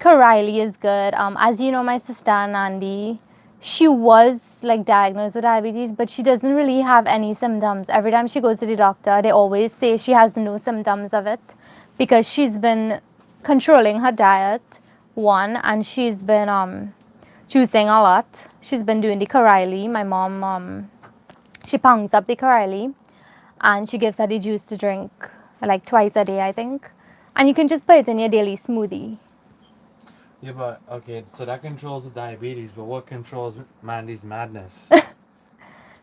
O'Reilly is good. As you know, my sister Nandi, she was like diagnosed with diabetes, but she doesn't really have any symptoms. Every time she goes to the doctor, they always say she has no symptoms of it because she's been controlling her diet, one, and she's been juicing a lot. She's been doing the O'Reilly. My mom, she pounds up the O'Reilly and she gives her the juice to drink like twice a day, I think. And you can just put it in your daily smoothie. Yeah, but okay, so that controls the diabetes, but what controls Mandy's madness?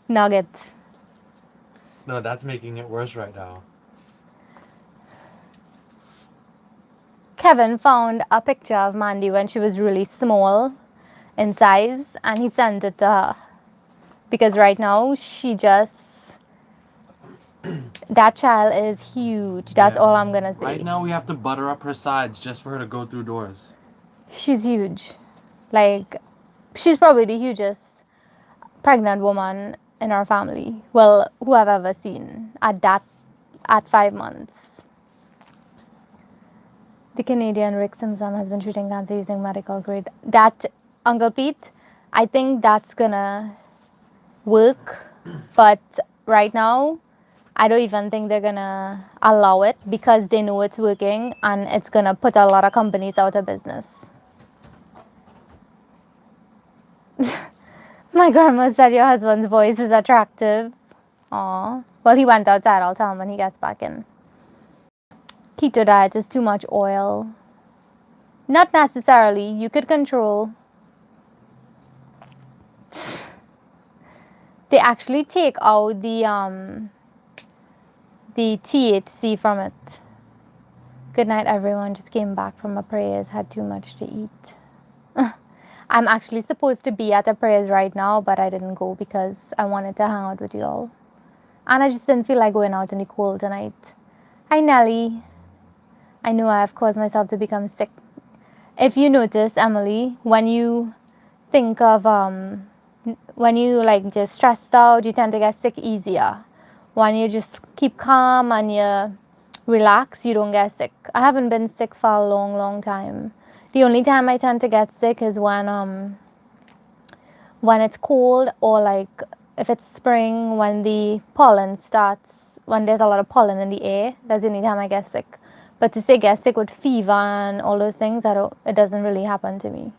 Nugget. No, that's making it worse right now. Kevin found a picture of Mandy when she was really small in size, and he sent it to her. Because right now, that child is huge. That's all I'm going to say. Right now, we have to butter up her sides just for her to go through doors. She's huge. Like, she's probably the hugest pregnant woman in our family. Well, who I've ever seen at 5 months. The Canadian Rick Simpson has been treating cancer using medical grade. That, Uncle Pete, I think that's gonna work. But right now, I don't even think they're gonna allow it because they know it's working and it's gonna put a lot of companies out of business. My grandma said your husband's voice is attractive. Aw. Well, he went outside. I'll tell him when he gets back in. Keto diet is too much oil. Not necessarily. You could control. They actually take out the THC from it. Good night, everyone. Just came back from a prayers. Had too much to eat. I'm actually supposed to be at a prayers right now, but I didn't go because I wanted to hang out with you all. And I just didn't feel like going out in the cold tonight. Hi, Nelly. I know I have caused myself to become sick. If you notice, Emily, when you think of, when you like just stressed out, you tend to get sick easier. When you just keep calm and you relax, you don't get sick. I haven't been sick for a long, long time. The only time I tend to get sick is when it's cold or like if it's spring, when the pollen starts, when there's a lot of pollen in the air. That's the only time I get sick. But to say get sick with fever and all those things, it doesn't really happen to me.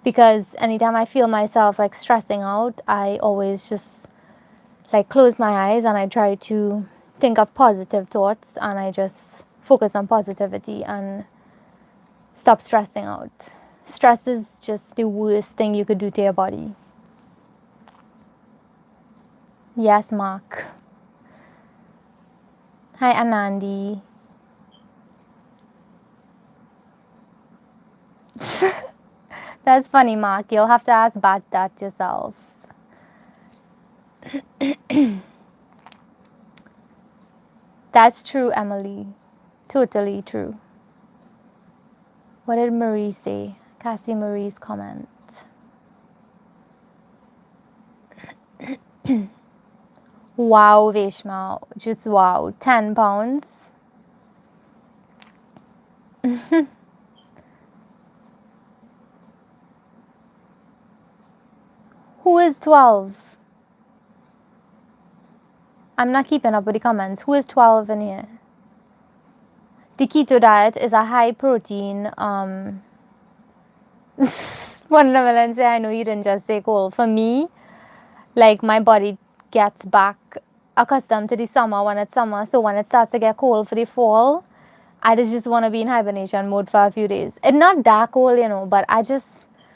Because anytime I feel myself like stressing out, I always just like close my eyes and I try to think of positive thoughts and I just focus on positivity and stop stressing out. Stress is just the worst thing you could do to your body. Yes, Mark. Hi, Anandi. That's funny, Mark. You'll have to ask Bat that yourself. That's true, Emily. Totally true. What did Marie say? Cassie Marie's comment. Wow, Veshma. Just wow. 10 pounds. Who is 12? I'm not keeping up with the comments. Who is 12 in here? The keto diet is a high protein. One Ramleela say, I know you didn't just say cold. For me, like my body gets back accustomed to the summer when it's summer. So when it starts to get cold for the fall, I just want to be in hibernation mode for a few days. It's not that cold, but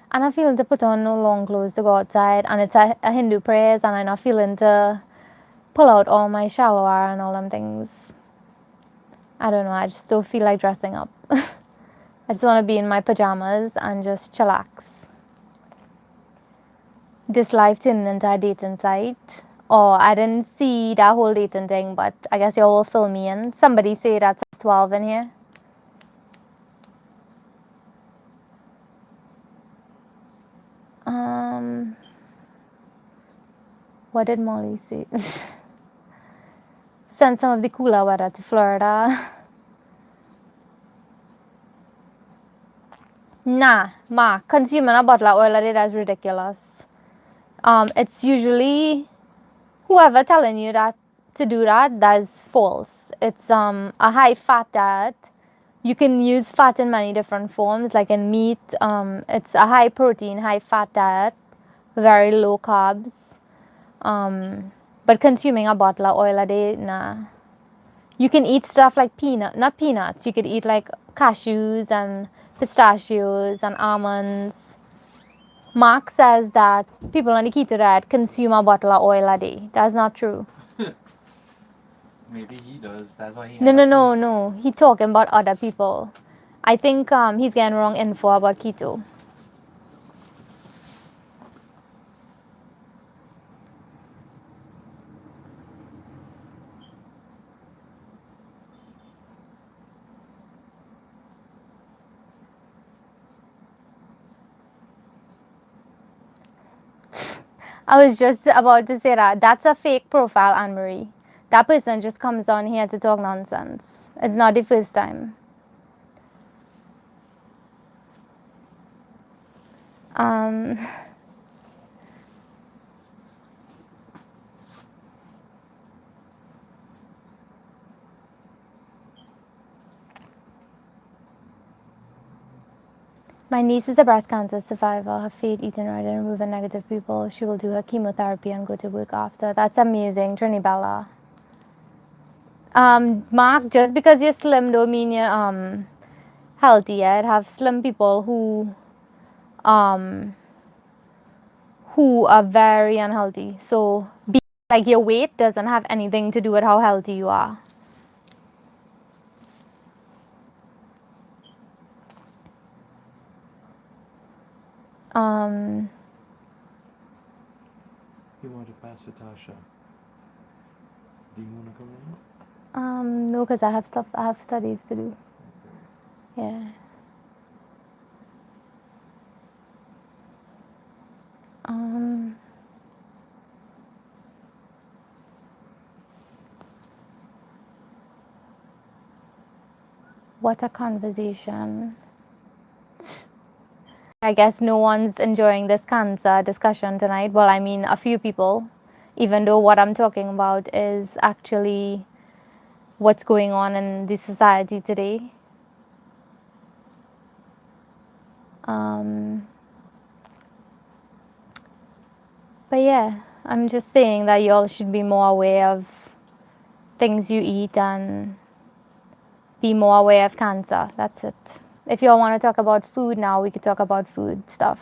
I'm not feeling to put on no long clothes to go outside. And it's a Hindu prayers and I'm not feeling to pull out all my shalwar and all them things. I don't know. I just don't feel like dressing up. I just want to be in my pajamas and just chillax. This life turned into a dating site. Oh, I didn't see that whole dating thing, but I guess y'all will fill me in. Somebody say that's 12 in here. What did Molly say? Send some of the cooler weather to Florida. Nah, Ma, consuming a bottle of oil a day, that's ridiculous. It's usually whoever telling you that to do that's false. It's a high fat diet. You can use fat in many different forms, like in meat. It's a high protein, high fat diet, very low carbs. But consuming a bottle of oil a day, nah. You can eat stuff like not peanuts. You could eat like cashews and pistachios and almonds. Mark says that people on the keto diet consume a bottle of oil a day. That's not true. Maybe he does. That's why he. No. He talking about other people. I think he's getting wrong info about keto. I was just about to say that. That's a fake profile, Anne-Marie. That person just comes on here to talk nonsense. It's not the first time. Um, my niece is a breast cancer survivor. Her faith, eating right and removing negative people. She will do her chemotherapy and go to work after. That's amazing, Trini Bella. Mark, just because you're slim don't mean you're healthy yet. Have slim people who are very unhealthy. So like your weight doesn't have anything to do with how healthy you are. You want to pass it, Tasha? Do you want to come in? No, because I have studies to do. Yeah. What a conversation. I guess no one's enjoying this cancer discussion tonight. Well, I mean, a few people, even though what I'm talking about is actually what's going on in the society today. But yeah, I'm just saying that you all should be more aware of things you eat and be more aware of cancer. That's it. If you all want to talk about food now, we could talk about food stuff.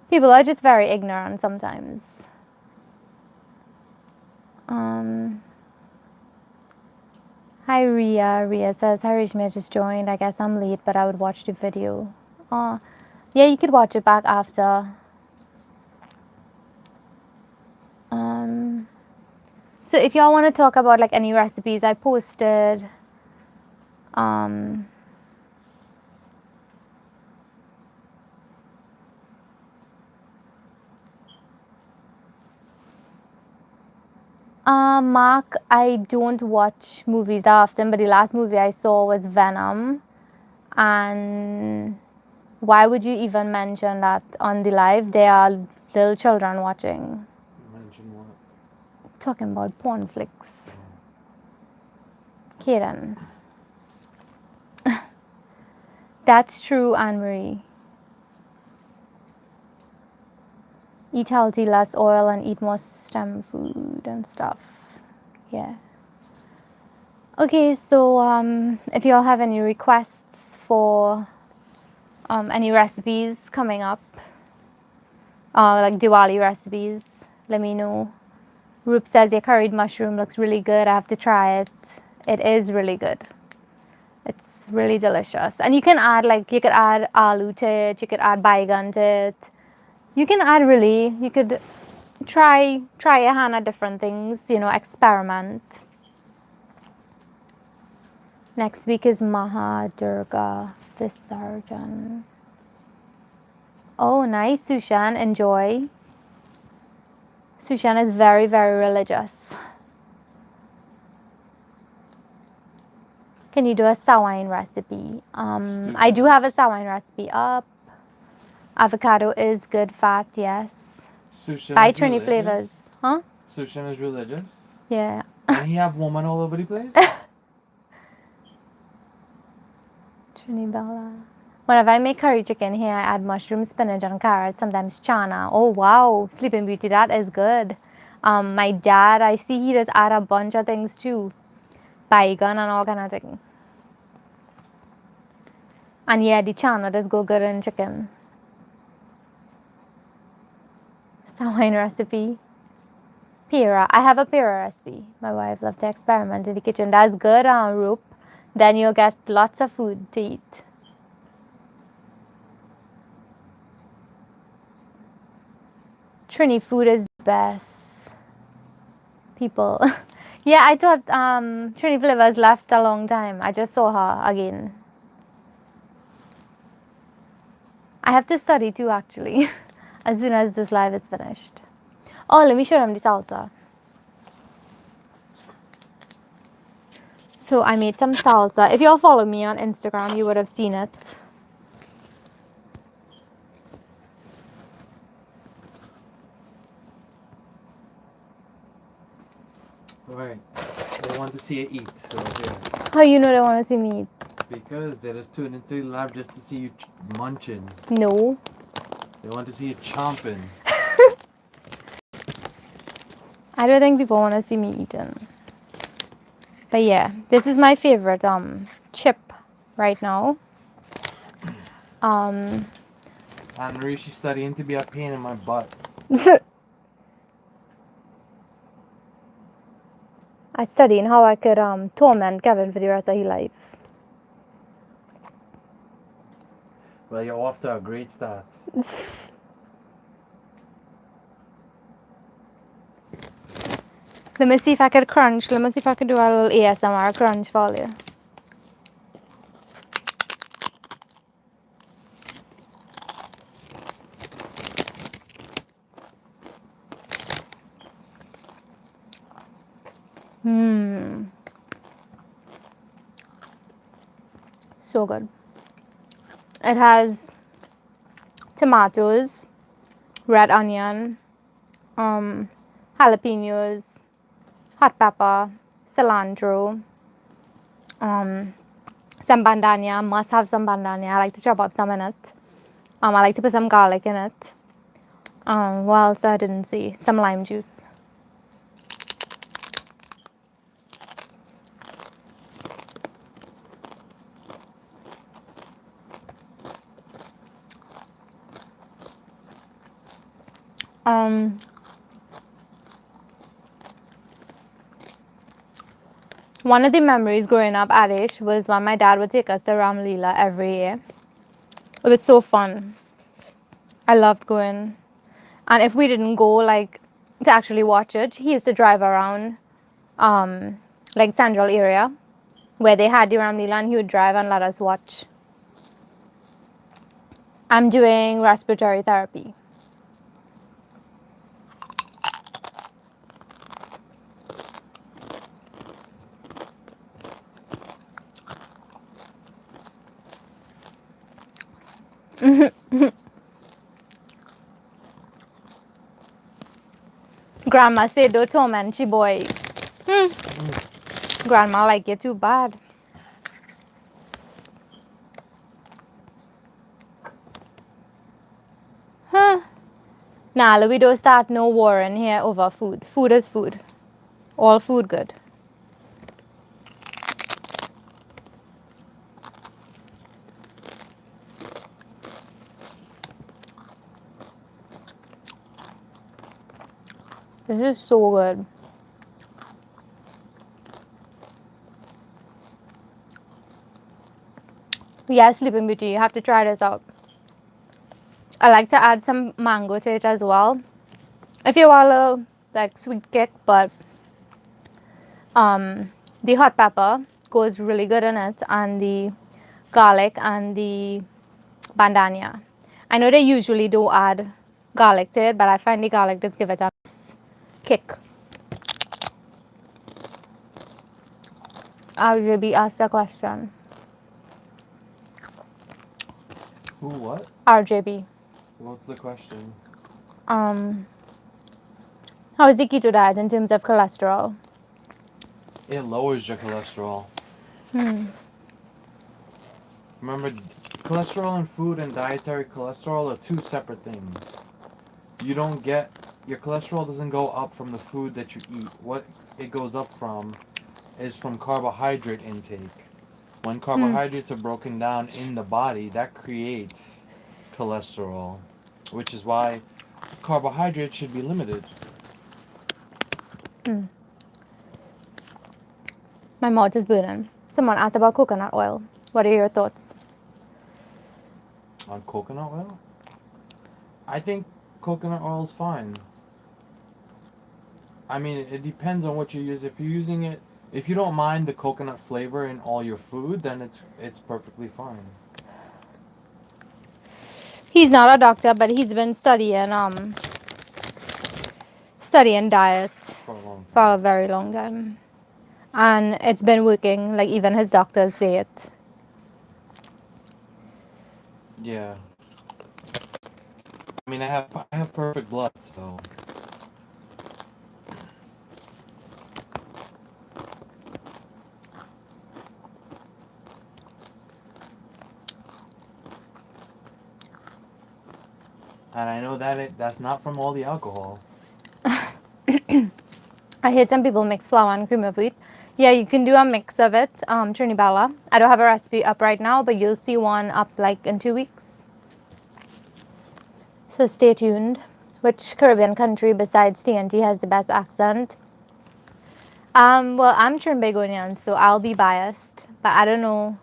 People are just very ignorant sometimes. Hi Ria. Ria says, hi Rishmi, I just joined. I guess I'm late, but I would watch the video. Yeah, you could watch it back after. So if y'all want to talk about like any recipes I posted, Mark, I don't watch movies that often, but the last movie I saw was Venom. And why would you even mention that on the live? There are little children watching. Mention what? Talking about porn flicks. Kieran. That's true, Anne-Marie. Eat healthy, less oil, and eat more stem food and stuff. Yeah. Okay, so if you all have any requests for any recipes coming up, like Diwali recipes, let me know. Rup says your curried mushroom looks really good. I have to try it. It is really good. It's really delicious. And you can add you could add aloo to it. You could add baigan to it. You can add you could try your hand at different things, experiment. Next week is Maha Durga Visarjan. Oh, nice, Sushan. Enjoy. Sushan is very, very religious. Can you do a sawine recipe? I do have a sawine recipe up. Avocado is good fat, yes. Sushan Buy is Trini religious? flavors. Huh? Sushan is religious? Yeah. And he have woman all over the place? Trini Bella. Whenever I make curry chicken here, I add mushroom, spinach, and carrots, sometimes chana. Oh, wow. Sleeping Beauty, that is good. My dad, I see he does add a bunch of things too. Baigan and all kind of thing. And yeah, the chana does go good in chicken. Sawine recipe. Pira. I have a pira recipe. My wife loves to experiment in the kitchen. That's good, Roop. Then you'll get lots of food to eat. Trini food is best. People. Yeah, I thought Trini Flavors left a long time. I just saw her again. I have to study too, actually, as soon as this live is finished. Oh, let me show them the salsa. So I made some salsa. If y'all follow me on Instagram, you would have seen it. Alright. They want to see you eat, so here. How you know they want to see me eat? Because they just tuned into the live just to see you munching. No. They want to see you chomping. I don't think people want to see me eating. But yeah, this is my favorite chip right now. Anne-Marie, she's studying to be a pain in my butt. I studied how I could torment Kevin for the rest of his life. Well, you're off to a great start. Let me see if I could crunch. Let me see if I could do a little ASMR crunch for you. So good. It has tomatoes, red onion, jalapenos, hot pepper, cilantro, some bandana. Must have some bandana. I like to chop up some in it. I like to put some garlic in it. What else I didn't see? Some lime juice. One of the memories growing up at Ish was when my dad would take us to Ramleela every year. It was so fun. I loved going. And if we didn't go, like, to actually watch it, he used to drive around, like, Central area, where they had the Ramleela, and he would drive and let us watch. I'm doing respiratory therapy. Grandma said, don't torment you, boy. Grandma like you too bad. Huh. Nah, we don't start no war in here over food. Food is food. All food good. This is so good. Yeah, Sleeping Beauty, you have to try this out. I like to add some mango to it as well. If you want a little, like, sweet kick, but the hot pepper goes really good in it, and the garlic and the bandana. I know they usually do add garlic to it, but I find the garlic does give it a nice kick. RJB asked a question. Who, what? RJB. What's the question? How is the keto diet in terms of cholesterol? It lowers your cholesterol. Remember, cholesterol in food and dietary cholesterol are two separate things. You don't get, your cholesterol doesn't go up from the food that you eat. What it goes up from is from carbohydrate intake. When carbohydrates are broken down in the body, that creates cholesterol, which is why carbohydrates should be limited. My mouth is burning. Someone asked about coconut oil. What are your thoughts? On coconut oil? I think coconut oil is fine. I mean, it depends on what you use. If you're using it, if you don't mind the coconut flavor in all your food, then it's perfectly fine. He's not a doctor, but he's been studying diet For a long for a time. very long time. And it's been working, like even his doctors say it. Yeah. I mean, I have perfect blood, so and I know that that's not from all the alcohol. I heard some people mix flour and cream of wheat. Yeah, you can do a mix of it, Trini Bella. I don't have a recipe up right now, but you'll see one up like in 2 weeks. So stay tuned. Which Caribbean country besides TNT has the best accent? Well, I'm Trinbagonian, so I'll be biased, but I don't know.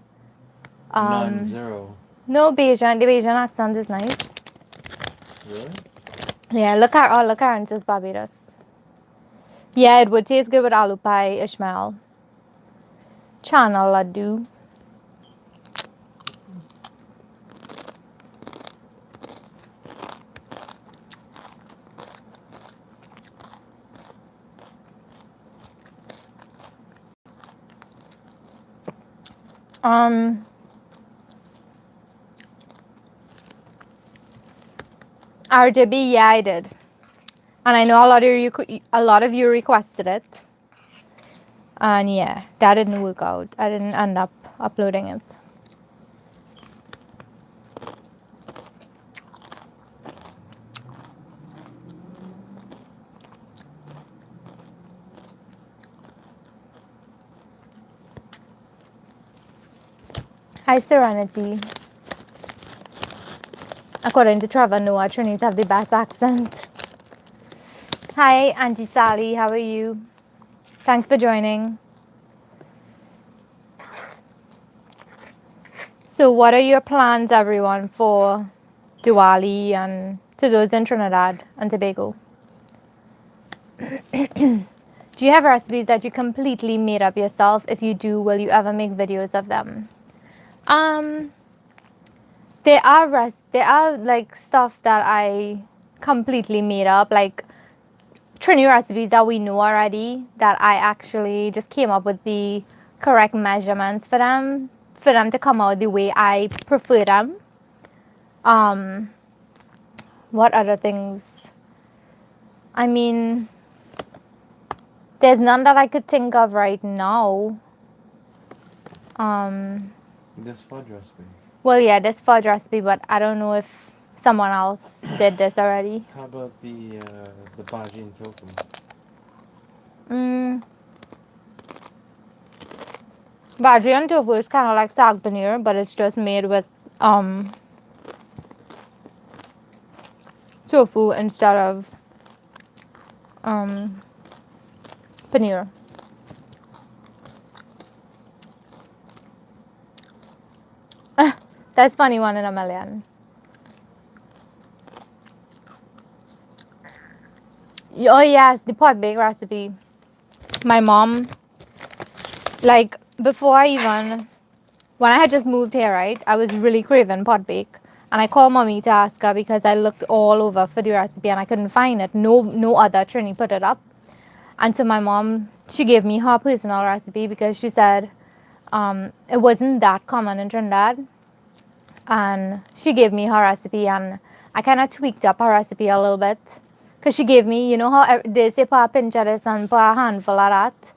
None, zero. No, Bajan. The Bajan accent is nice. Really? Yeah, all Karen says Barbados. Yeah, it would taste good with aloo pie, Ishmael. Chana laddu. RJB, yeah, I did, and I know a lot of you requested it, and yeah, that didn't work out. I didn't end up uploading it. Hi, Serenity. According to Trevor Noah, Trinis have the best accent. Hi, Auntie Sally, how are you? Thanks for joining. So, what are your plans, everyone, for Diwali and to those in Trinidad and Tobago? Do you have recipes that you completely made up yourself? If you do, will you ever make videos of them? There are like stuff that I completely made up, like Trini recipes that we know already, that I actually just came up with the correct measurements for them to come out the way I prefer them. What other things? I mean, there's none that I could think of right now. This fudge recipe. Well, yeah, this fudge recipe, but I don't know if someone else did this already. How about the bhaji and tofu? Bhaji and tofu is kind of like sag paneer, but it's just made with tofu instead of paneer. That's funny, one in a million. Oh yes, the pot bake recipe. My mom, like before when I had just moved here, right, I was really craving pot bake. And I called mommy to ask her because I looked all over for the recipe and I couldn't find it. No other Trini put it up. And so my mom, she gave me her personal recipe because she said it wasn't that common in Trinidad. And she gave me her recipe and I kind of tweaked up her recipe a little bit. Because she gave me, you know how they say put a pinch of this and put a handful of that.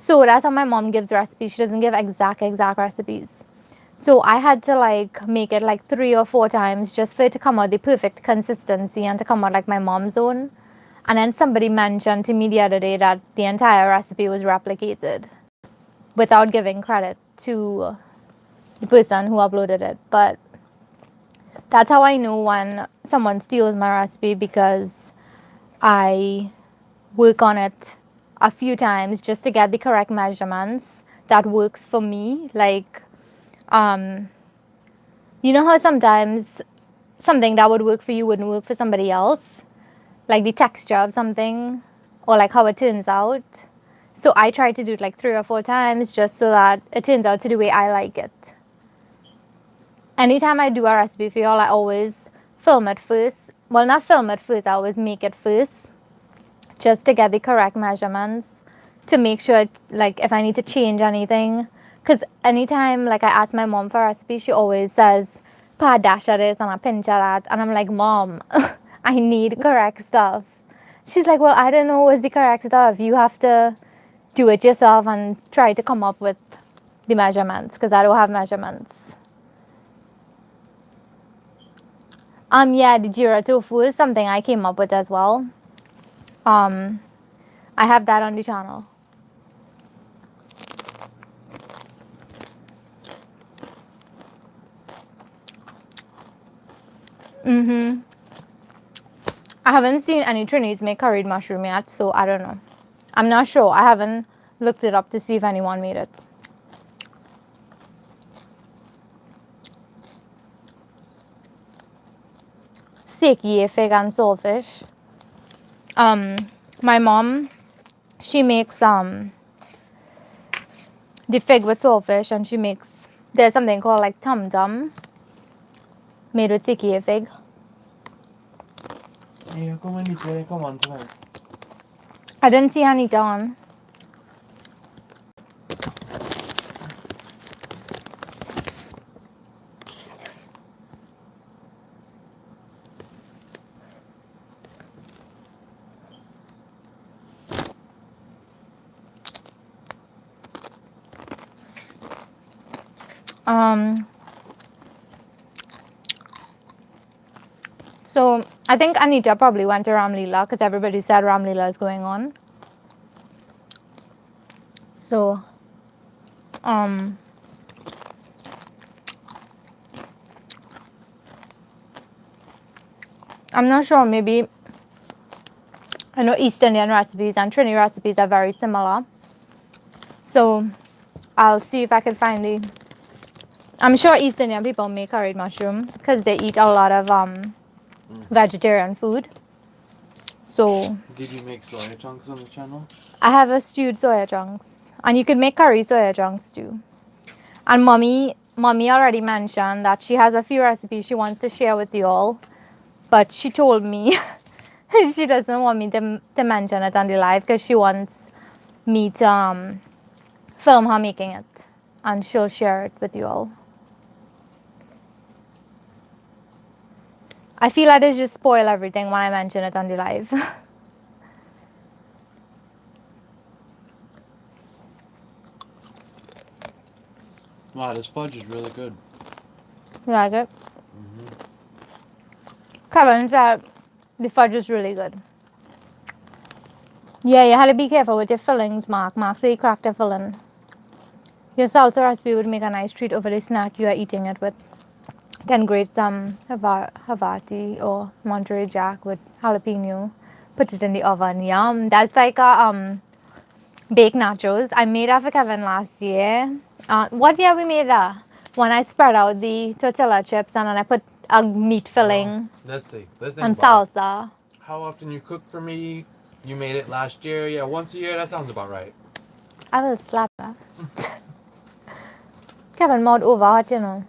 So that's how my mom gives recipes. She doesn't give exact recipes. So I had to like make it like 3 or 4 times just for it to come out the perfect consistency and to come out like my mom's own. And then somebody mentioned to me the other day that the entire recipe was replicated without giving credit to the person who uploaded it. But that's how I know when someone steals my recipe, because I work on it a few times just to get the correct measurements that works for me. Like, um, you know how sometimes something that would work for you wouldn't work for somebody else? Like the texture of something or like how it turns out. So I try to do it like 3 or 4 times just so that it turns out to the way I like it. Anytime I do a recipe for y'all, I always film it first. Well, not film it first, I always make it first just to get the correct measurements to make sure it, like if I need to change anything. Because anytime like I ask my mom for a recipe, she always says, "Pa a dash of this and a pinch of that." And I'm like, "Mom, I need correct stuff." She's like, "Well, I don't know what's the correct stuff. You have to do it yourself and try to come up with the measurements because I don't have measurements." Yeah, the Jira tofu is something I came up with as well. I have that on the channel. I haven't seen any Trinis make curried mushroom yet, so I don't know. I'm not sure. I haven't looked it up to see if anyone made it. Seki, fig, and saltfish. My mom, she makes the fig with saltfish, and she makes, there's something called like tum tum made with seki fig. Hey, how come when you play, come on tonight? I didn't see Anita on. So I think Anita probably went to Ramleela because everybody said Ramleela is going on. So, I'm not sure. Maybe I know East Indian recipes and Trini recipes are very similar. So I'll see if I can find the. I'm sure East Indian people make curried mushroom because they eat a lot of vegetarian food. So Did you make soya chunks on the channel? I have a stewed soya chunks, and you could make curry soya chunks too. And mommy already mentioned that she has a few recipes she wants to share with you all, but she told me she doesn't want me to mention it on the live because she wants me to film her making it, and she'll share it with you all. I feel like it just spoil everything when I mention it on the live. Wow, this fudge is really good. You like it? Kevin said the fudge is really good. Yeah, you had to be careful with your fillings, Mark. Mark said you cracked a filling. Your salsa recipe would make a nice treat over the snack you are eating it with. Then grate some Havati or Monterey Jack with jalapeno. Put it in the oven. Yum. That's like a baked nachos. I made that for Kevin last year. What year we made that? When I spread out the tortilla chips and then I put a meat filling Let's see. Let's think and about it. salsa. How often you cook for me? You made it last year. Yeah, once a year. That sounds about right. I will slap her. Kevin mouth over hot, you know.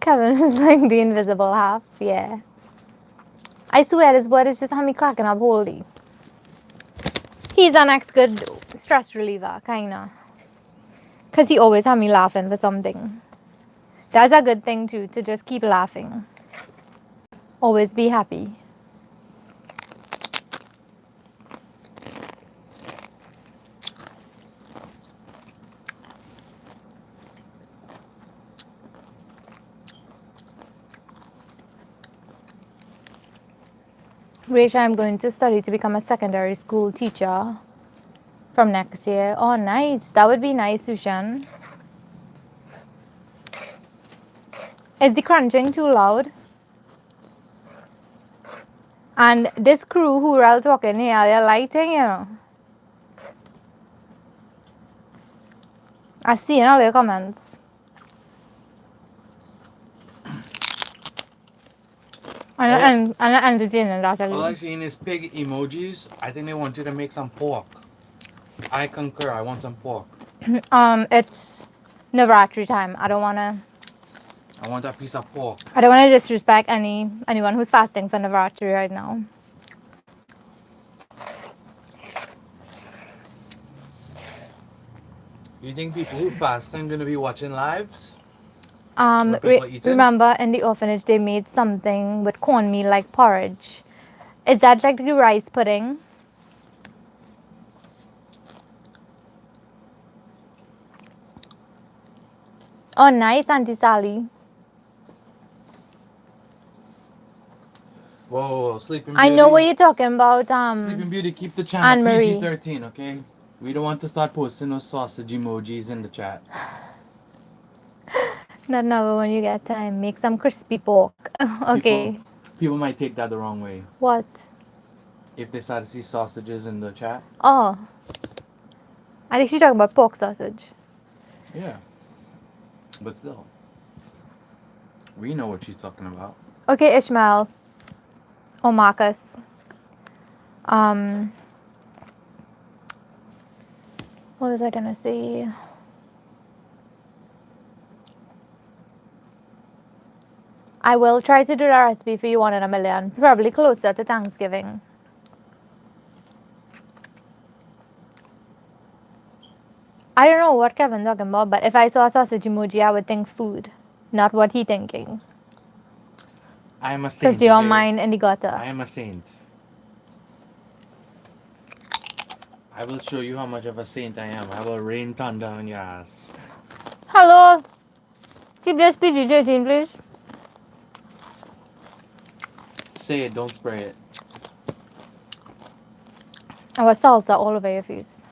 Kevin is like the invisible half, yeah. I swear this word is just how me cracking up wholly. He's an next good stress reliever, kinda. Cause he always have me laughing for something. That's a good thing too, to just keep laughing. Always be happy. Rachel, I'm going to study to become a secondary school teacher from next year. Oh, nice. That would be nice, Sushan. Is the crunching too loud? And this crew who are all talking here, they're lighting, you know. I see in all your comments. And entertaining that. All I've seen is pig emojis. I think they want you to make some pork. I concur. I want some pork. It's Navratri time. I don't wanna that piece of pork. disrespect anyone who's fasting for Navratri right now. You think people who fasting gonna be watching lives? People eating? Remember in the orphanage they made something with cornmeal like porridge. Is that like the rice pudding? Oh, nice, Auntie Sally. Whoa, Sleeping Beauty. I know what you're talking about. Sleeping Beauty, keep the channel Anne-Marie. PG-13, okay? We don't want to start posting those sausage emojis in the chat. Not now when you get time. Make some crispy pork. Okay. People might take that the wrong way. What? If they start to see sausages in the chat. Oh. I think she's talking about pork sausage. Yeah. But still. We know what she's talking about. Okay, Ishmael. Or Marcus. What was I gonna say? I will try to do the recipe for you 1 in a million. Probably closer to Thanksgiving. I don't know what Kevin's talking about, but if I saw a sausage emoji, I would think food, not what he thinking. I am a saint. Because your mind in the gutter. I am a saint. I will show you how much of a saint I am. I will rain thunder on your ass. Hello. Keep this PG-13, please. Say it, don't spray it. I was salsa all over your face.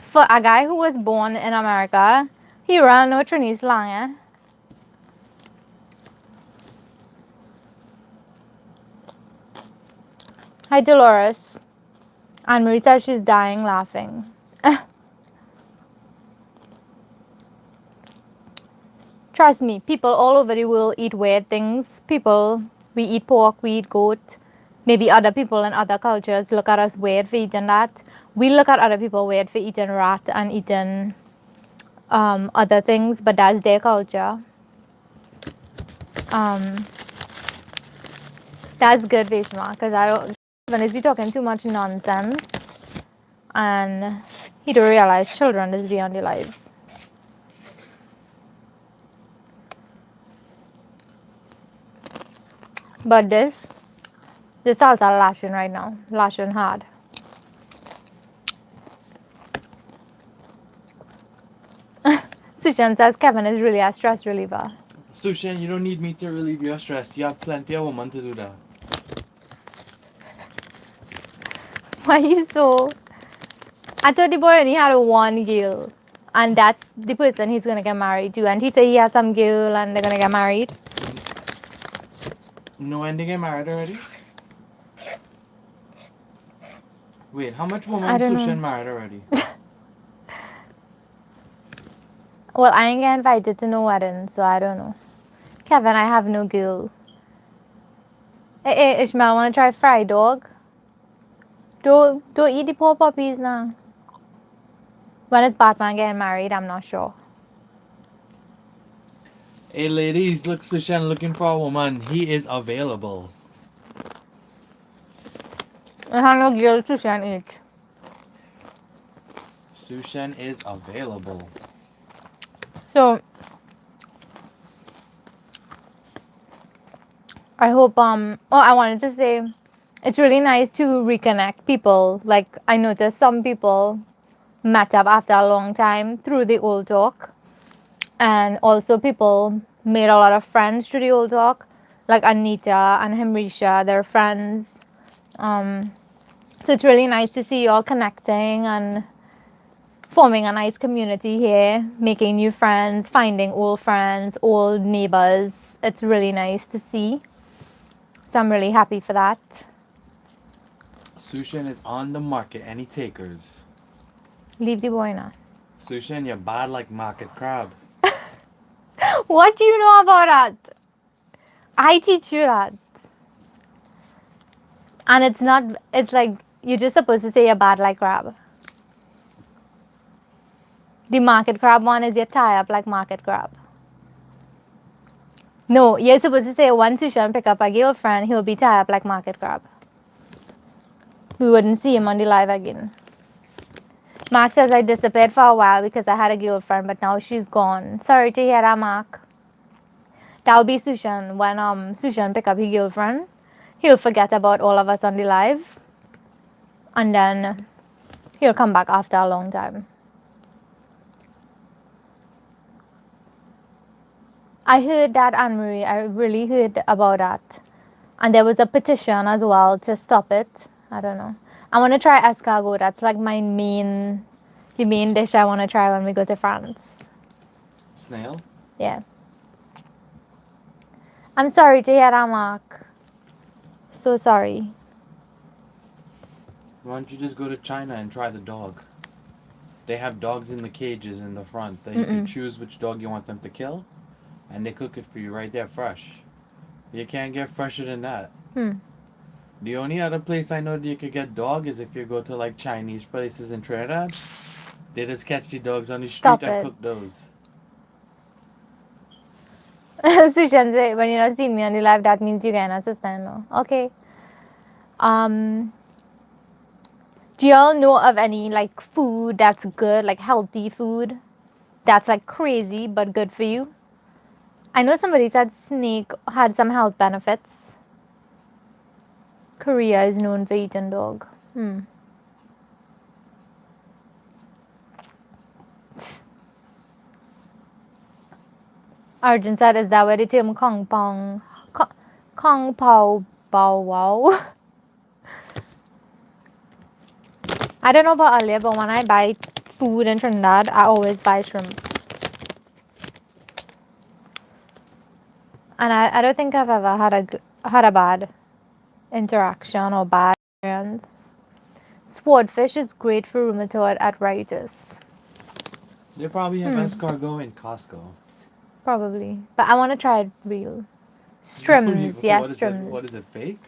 For a guy who was born in America, he ran no Trini slang, eh? Hi, Dolores. Anne-Marie says she's dying laughing. Trust me, people all over the world eat weird things. We eat pork, we eat goat. Maybe other people in other cultures look at us weird for eating that. We look at other people weird for eating rat and eating other things, but that's their culture. That's good, Vishma, because I don't. When is be talking too much nonsense, and he don't realize children is beyond the life. But this salsa lashing right now, lashing hard. Sushan says Kevin is really a stress reliever. Sushan, you don't need me to relieve your stress. You have plenty of women to do that. Why are you so... I thought the boy only had one girl. And that's the person he's going to get married to. And he said he has some girl and they're going to get married. No, and they get married already? Wait, how much women Sushan married already? Well, I ain't get invited to no wedding, so I don't know. Kevin, I have no girl. Hey, Ishmael, want to try fried dog? Don't eat the poor puppies now. When is Batman getting married? I'm not sure. Hey ladies, look, Sushan looking for a woman. He is available. I have no girl Sushan eat. Sushan is available. So I hope I wanted to say it's really nice to reconnect people. Like I noticed some people met up after a long time through the Ole Talk, and also people made a lot of friends through the Ole Talk, like Anita and Himrisha, they're friends. So it's really nice to see you all connecting and forming a nice community here, making new friends, finding old friends, old neighbors. It's really nice to see. So I'm really happy for that. Sushan is on the market. Any takers? Leave the boy now. Sushin, you're bad like market crab. What do you know about that? I teach you that. And it's not, it's like, you're just supposed to say you're bad like crab. The market crab one is you tie up like market crab. No, you're supposed to say once you shouldn't pick up a girlfriend, he'll be tied up like market crab. We wouldn't see him on the live again. Mark says I disappeared for a while because I had a girlfriend, but now she's gone. Sorry to hear that, Mark. That'll be Sushan. When Sushan pick up his girlfriend, he'll forget about all of us on the live. And then he'll come back after a long time. I heard that, Anne-Marie. I really heard about that. And there was a petition as well to stop it. I don't know. I want to try escargot. That's like the main dish I want to try when we go to France. Snail? Yeah. I'm sorry to hear that, Mark. So sorry. Why don't you just go to China and try the dog? They have dogs in the cages in the front. That you can choose which dog you want them to kill, and they cook it for you right there fresh. You can't get fresher than that. The only other place I know that you could get dog is if you go to like Chinese places in Trinidad. They just catch the dogs on the street Stop and it. cook those. Sushan say, when you're not seeing me on the live, that means you get an assistant. No? Okay. Do y'all know of any like food that's good, like healthy food that's like crazy but good for you? I know somebody said snake had some health benefits. Korea is known for eating dog. Arjun said, is that where the term Kong Pao Bow Wow? I don't know about earlier, but when I buy food in Trinidad, I always buy shrimp. And I don't think I've ever had a bad interaction or bad experience. Swordfish is great for rheumatoid arthritis. They probably have escargot in Costco. Probably. But I want to try it real. Strims, yes, strims. What is it, fake?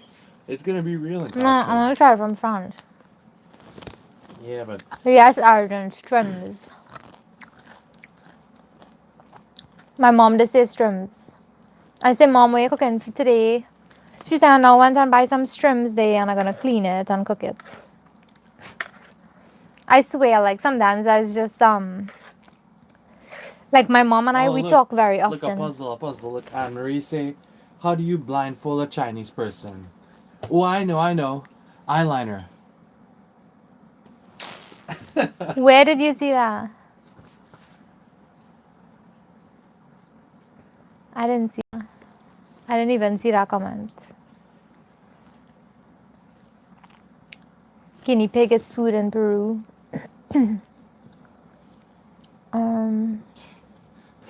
It's gonna be real in Costco. No, I want to try it from France. Yeah, but Yes, Arjun, strims. My mom does say strims. I say, Mom, what are you cooking for today? She said, I went and buy some strims there and I'm going to clean it and cook it. I swear, like sometimes that's just, like my mom and I, we talk very often. Look, a puzzle. Look, Anne-Marie say, how do you blindfold a Chinese person? Oh, I know. Eyeliner. Where did you see that? I didn't see that. I didn't even see that comment. Guinea pig is food in Peru.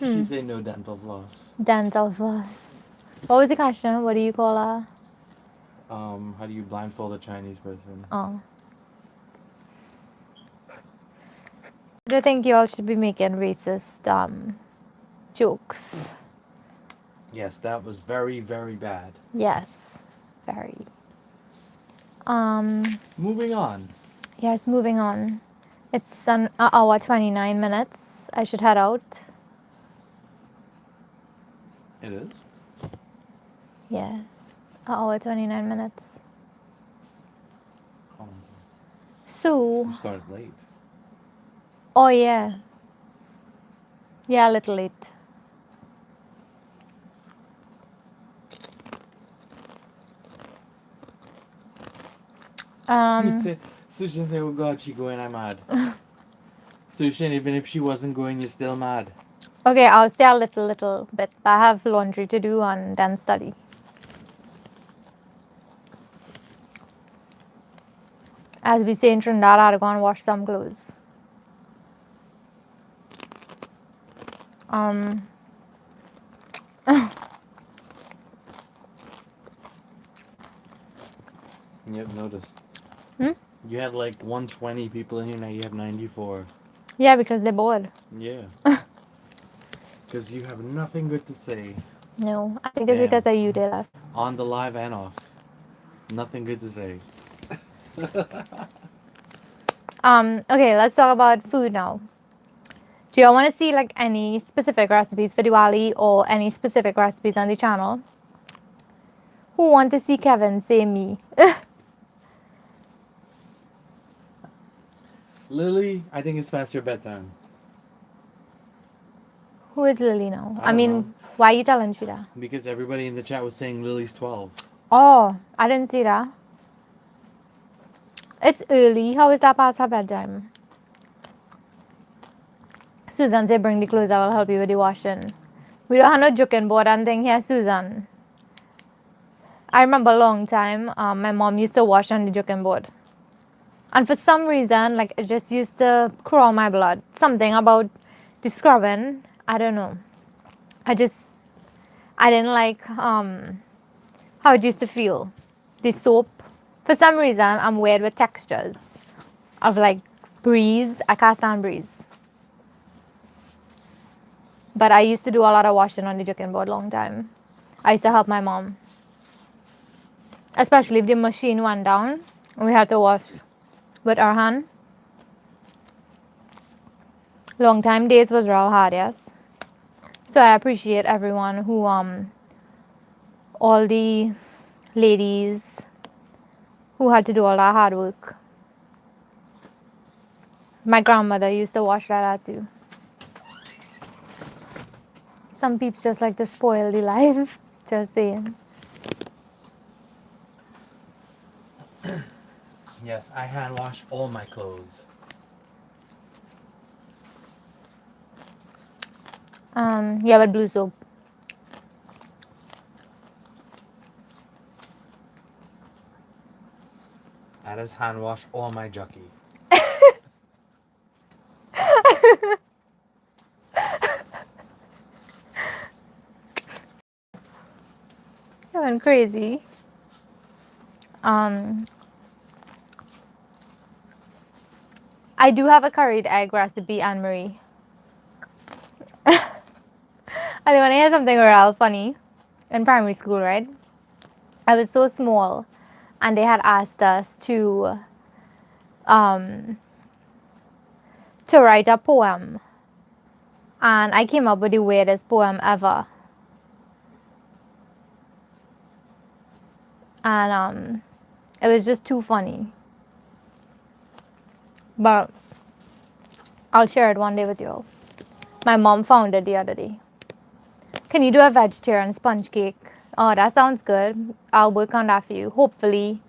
She say no dental floss. Dental floss. What was the question? What do you call her? How do you blindfold a Chinese person? Oh. I don't think you all should be making racist jokes. Yes, that was very, very bad. Yes, very. Moving on. Yes, moving on. It's an hour 29 minutes. I should head out. It is? Yeah, an hour 29 minutes. Oh, So, you started late. oh yeah. Yeah, a little late. Sushin said, oh God, she going, I'm mad. Sushin, even if she wasn't going, you're still mad. Okay, I'll stay a little bit. But I have laundry to do and then study. As we say in Trinidad, I'll go and wash some clothes. Yep, noticed. You had like 120 people in here, now you have 94. Yeah, because they're bored. Yeah. Because you have nothing good to say. No, I think it's Damn. because of you they left. On the live and off. Nothing good to say. Okay, let's talk about food now. Do y'all want to see like any specific recipes for Diwali or any specific recipes on the channel? Who want to see Kevin say me? Lily, I think it's past your bedtime. Who is Lily now? I don't know. Why are you telling she that? Because everybody in the chat was saying Lily's 12. Oh, I didn't see that. It's early. How is that past her bedtime? Susan said, bring the clothes. I will help you with the washing. We don't have no joking board and thing here, Susan. I remember a long time, my mom used to wash on the joking board. And for some reason, like, it just used to crawl my blood. Something about the scrubbing, I don't know. I didn't like how it used to feel. The soap. For some reason, I'm weird with textures of like breeze. I can't stand breeze. But I used to do a lot of washing on the joking board long time. I used to help my mom. Especially if the machine went down and we had to wash with our hand. Long time days was real hard, yes. So I appreciate everyone who all the ladies who had to do all that hard work. My grandmother used to wash that too. Some peeps just like to spoil the life. Just saying. Yes, I hand wash all my clothes. Yeah, with blue soap. I just hand wash all my jockey. That went crazy. I do have a curried egg recipe, Anne Marie. I want to hear something real funny. In primary school, right? I was so small, and they had asked us to write a poem, and I came up with the weirdest poem ever. And it was just too funny. But I'll share it one day with you all. My mom found it the other day. Can you do a vegetarian sponge cake? Oh, that sounds good. I'll work on that for you. Hopefully.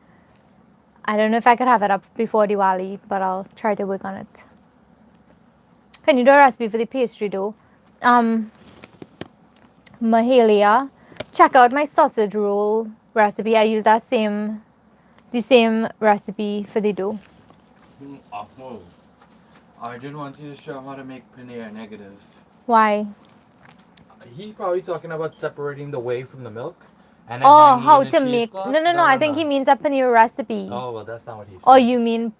I don't know if I could have it up before Diwali, but I'll try to work on it. Can you do a recipe for the pastry dough? Mahalia, check out my sausage roll recipe. I use the same recipe for the dough. Awful. I did want you to show him how to make paneer negative. Why? He's probably talking about separating the whey from the milk. And Oh, how to make... No, I think he means a paneer recipe. Oh, well, that's not what he said. Oh, you mean...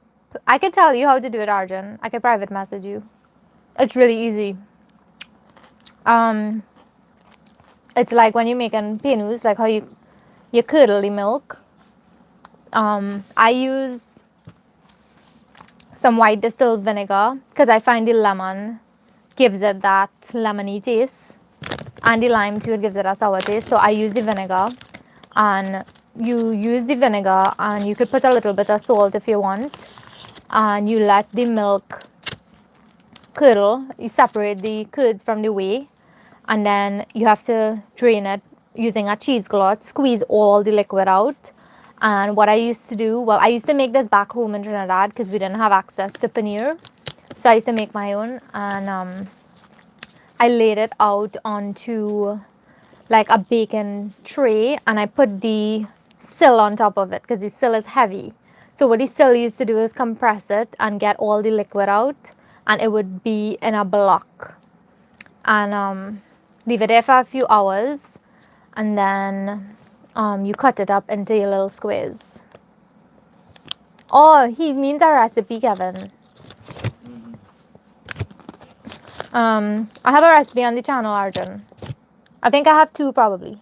I could tell you how to do it, Arjun. I could private message you. It's really easy. It's like when you're making panus, like how you curdle the milk. I use some white distilled vinegar because I find the lemon gives it that lemony taste, and the lime too, it gives it a sour taste. So I use the vinegar, and you use the vinegar, and you could put a little bit of salt if you want, and you let the milk curdle. You separate the curds from the whey, and then you have to drain it using a cheesecloth, squeeze all the liquid out. And what I used to do, well, I used to make this back home in Trinidad because we didn't have access to paneer. So I used to make my own, and I laid it out onto like a baking tray, and I put the sill on top of it because the sill is heavy. So what the sill used to do is compress it and get all the liquid out, and it would be in a block. And leave it there for a few hours, and then you cut it up into your little squares. Oh, he means a recipe, Kevin. I have a recipe on the channel, Arjun. I think I have 2 probably.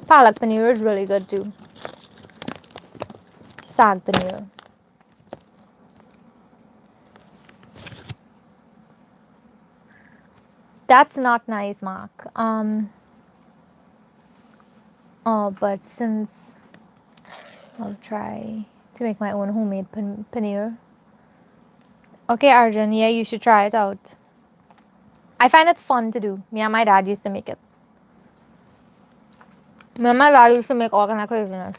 Palak paneer is really good too. Sag paneer. That's not nice, Mark. But since I'll try to make my own homemade paneer. Okay, Arjun, yeah, you should try it out. I find it's fun to do. Me and my dad used to make it. Me and my dad used to make all kind of craziness.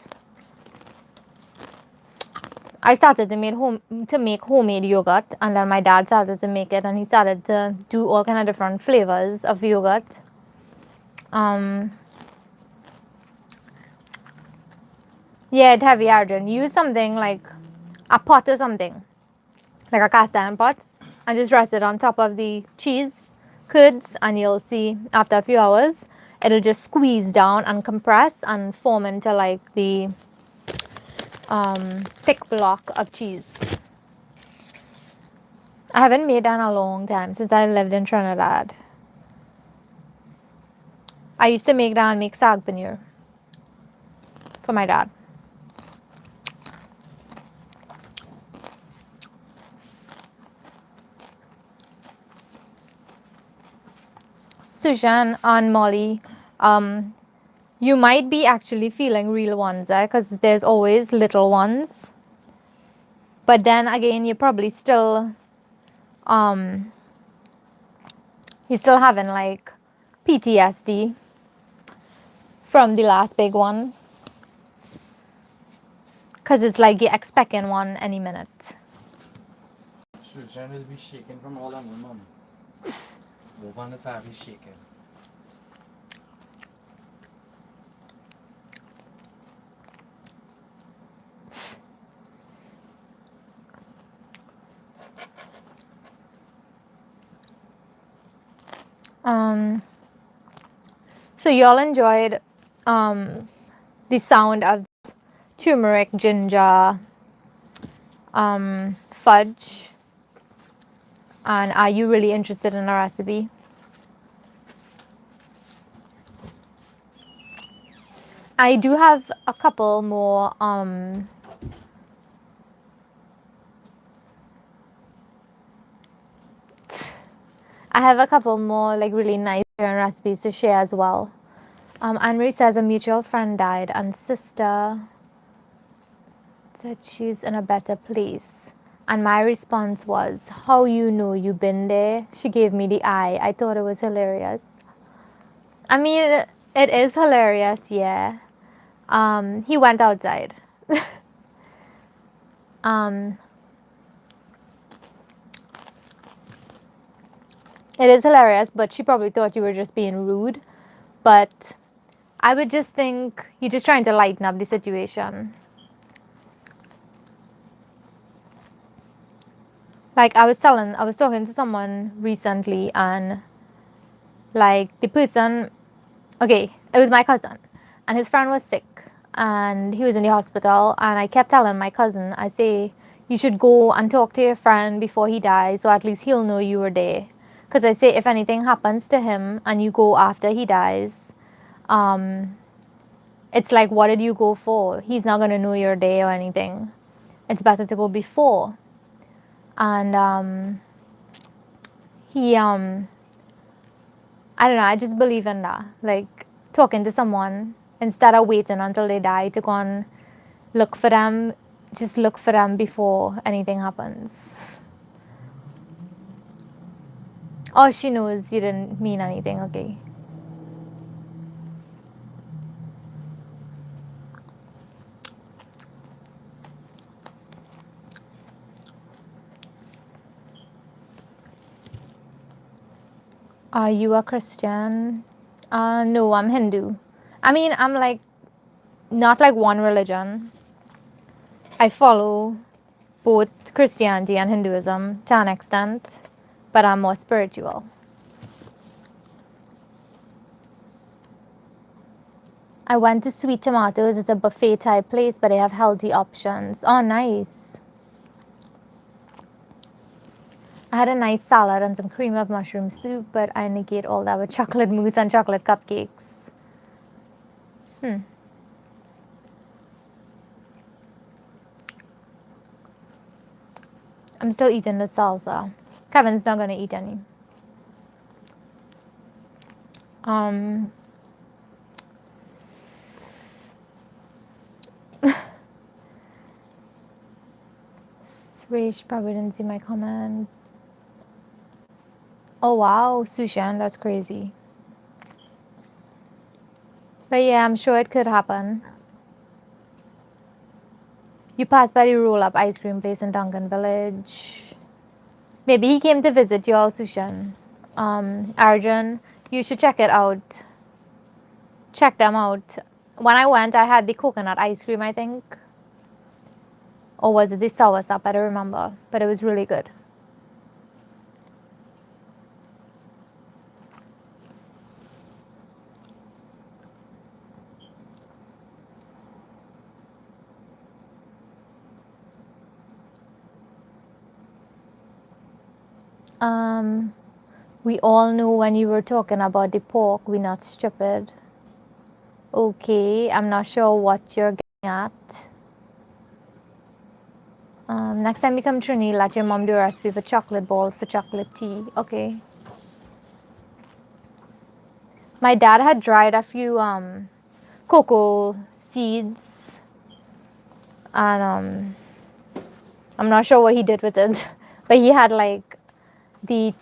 I started to make homemade yogurt, and then my dad started to make it, and he started to do all kind of different flavors of yogurt. Yeah, it's heavy, Arjun. Use something like a pot or something, like a cast iron pot, and just rest it on top of the cheese curds, and you'll see after a few hours it'll just squeeze down and compress and form into like the thick block of cheese. I haven't made that in a long time, since I lived in Trinidad. I used to make that and make sag paneer for my dad. Sushan and Molly, you might be actually feeling real ones there, because there's always little ones. But then again, you're probably still you're still having like PTSD from the last big one, because it's like you're expecting one any minute. Susan will be shaken from all I'm mom. Woman is happy shaken. So y'all enjoyed the sound of turmeric, ginger, fudge, and are you really interested in a recipe? I do have a couple more like really nice recipes to share as well. Anne-Marie says a mutual friend died and sister said she's in a better place. And my response was, how you know you been there? She gave me the eye. I thought it was hilarious. I mean, it is hilarious, yeah. He went outside. It is hilarious, but she probably thought you were just being rude. But I would just think you're just trying to lighten up the situation. Like I was talking to someone recently, and like the person, okay, it was my cousin, and his friend was sick, and he was in the hospital, and I kept telling my cousin, I say, you should go and talk to your friend before he dies, so at least he'll know you were there. Because I say, if anything happens to him and you go after he dies, it's like, what did you go for? He's not going to know you're there or anything. It's better to go before. And he I don't know, I just believe in that, like talking to someone instead of waiting until they die to go and look for them. Just look for them before anything happens. Oh, she knows you didn't mean anything. Okay. Are you a Christian? No, I'm Hindu. I mean, I'm like not like one religion. I follow both Christianity and Hinduism to an extent, but I'm more spiritual. I went to Sweet Tomatoes. It's a buffet type place, but they have healthy options. Oh, nice. I had a nice salad and some cream of mushroom soup, but I negate all that with chocolate mousse and chocolate cupcakes. I'm still eating the salsa. Kevin's not gonna eat any. Suresh probably didn't see my comment. Oh wow, Sushan, that's crazy. But yeah, I'm sure it could happen. You passed by the roll-up ice cream place in Duncan Village. Maybe he came to visit you all, Sushan. Arjun, you should check it out. Check them out. When I went, I had the coconut ice cream, I think. Or was it the sour sop? I don't remember. But it was really good. We all know when you were talking about the pork, we're not stupid. Okay, I'm not sure what you're getting at. Next time you come to Trini, let your mom do a recipe for chocolate balls for chocolate tea. Okay. My dad had dried a few cocoa seeds, and I'm not sure what he did with it, but he had like the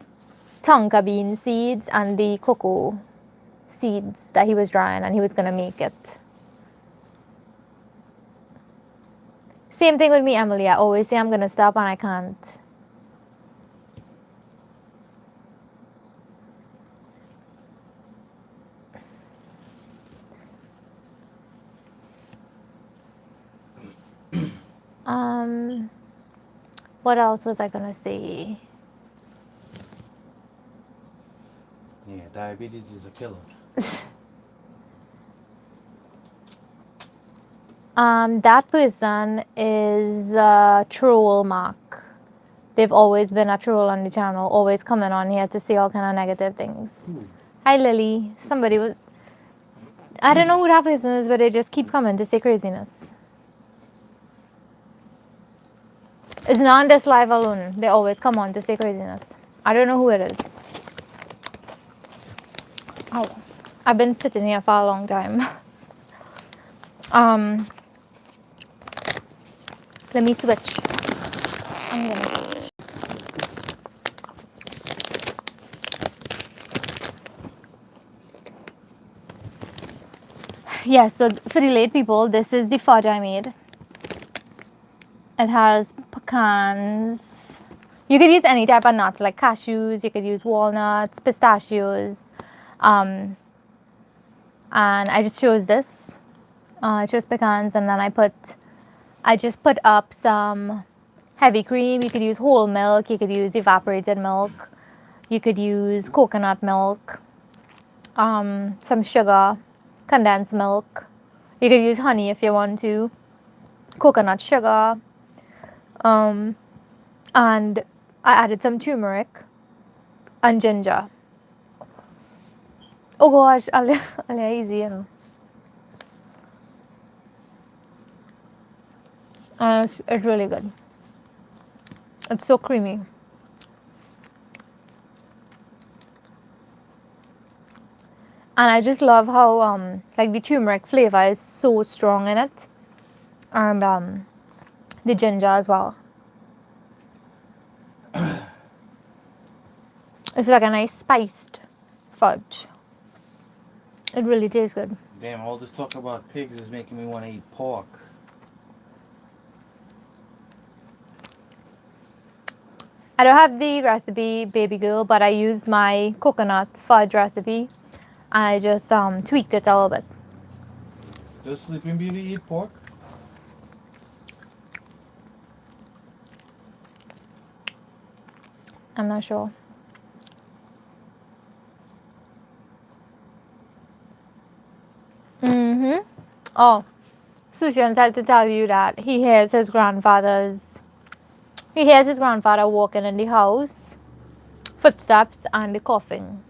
tonka bean seeds and the cocoa seeds that he was drying, and he was gonna make it. Same thing with me, Emily. I always say I'm gonna stop and I can't. What else was I gonna say? Yeah, diabetes is a killer. That person is a troll, Mark. They've always been a troll on the channel, always coming on here to say all kind of negative things. Hi, Lily. Somebody was. I don't know who that person is, but they just keep coming to say craziness. It's not on this live alone. They always come on to say craziness. I don't know who it is. Oh, I've been sitting here for a long time. Let me switch. I'm gonna switch. Yeah, so for the late people, this is the fudge I made. It has pecans. You could use any type of nuts like cashews, you could use walnuts, pistachios. And I just chose this. I chose pecans, and then I just put up some heavy cream. You could use whole milk, you could use evaporated milk, you could use coconut milk, some sugar, condensed milk. You could use honey if you want to, coconut sugar, and I added some turmeric and ginger. Oh gosh, easy, you know. It's really good. It's so creamy. And I just love how like the turmeric flavor is so strong in it, and the ginger as well. It's like a nice spiced fudge. It really tastes good. Damn, all this talk about pigs is making me want to eat pork. I don't have the recipe, baby girl, but I use my coconut fudge recipe. I just tweaked it a little bit. Does Sleeping Beauty eat pork? I'm not sure. Mm-hmm. Oh, Sushan said to tell you that he hears his grandfather walking in the house, footsteps and the coughing.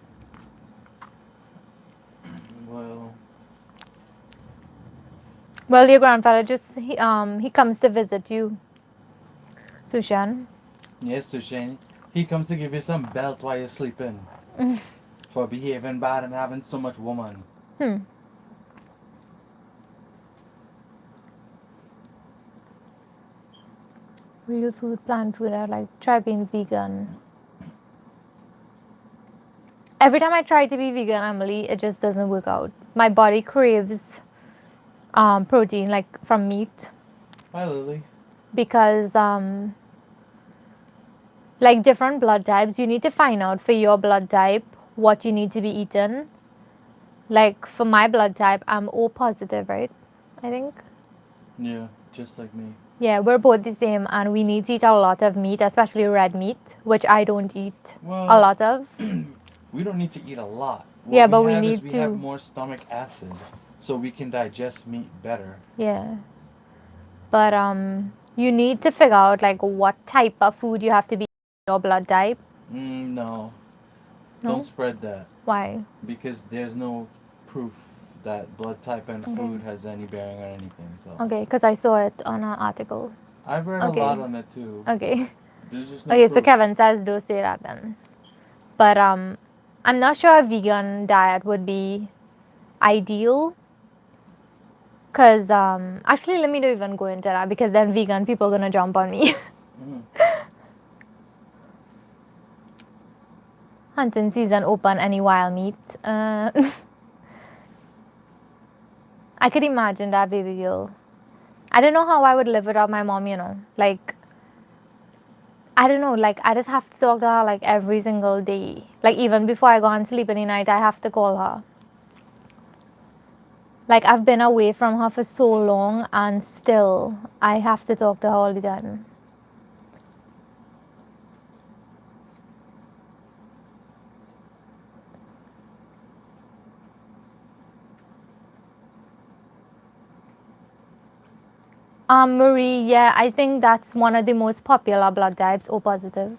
Well, Well, your grandfather he comes to visit you, Sushan. yes, Sushi. He comes to give you some belt while you're sleeping for behaving bad and having so much woman. Hmm. Real food, plant food. I like try being vegan. Every time I try to be vegan, Emily, it just doesn't work out. My body craves protein like from meat Hi, Lily. because like different blood types, you need to find out for your blood type what you need to be eaten. Like for my blood type, I'm O positive, right? I think. Yeah, just like me. Yeah, we're both the same, and we need to eat a lot of meat, especially red meat, which I don't eat a Well, lot of. we don't need to eat a lot. What Yeah, we but we have is need we have to. more stomach acid, so we can digest meat better. Yeah, but you need to figure out like what type of food you have to be your blood type. No. No, Don't spread that why? because there's no proof that blood type and Okay. food has any bearing on anything. So Okay, because I saw it on an article. I've read Okay. a lot on it too. Okay. There's just no Okay, proof. so Kevin says don't say that then. But I'm not sure a vegan diet would be ideal. Cause actually, let me not even go into that because then vegan people gonna jump on me. Mhm. Hunting season open any wild meat. I could imagine that, baby girl. I don't know how I would live without my mom. Like I don't know. Like I just have to talk to her like every single day. Like even before I go and sleep in the night, I have to call her. Like I've been away from her for so long, and still I have to talk to her all the time. Marie, yeah, I think that's one of the most popular blood types, O positive.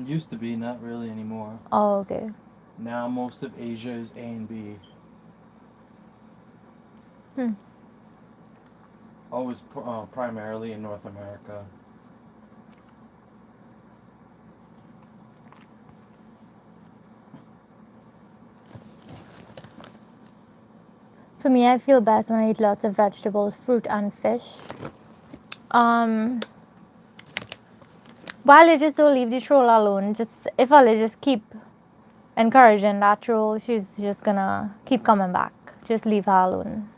Used to be, not really anymore. Oh, okay. Now most of Asia is A and B. Hmm. Always primarily in North America. For me, I feel best when I eat lots of vegetables, fruit, and fish. Um, while I just don't leave the troll alone, just if I just keep encouraging that troll, she's just gonna keep coming back. Just leave her alone.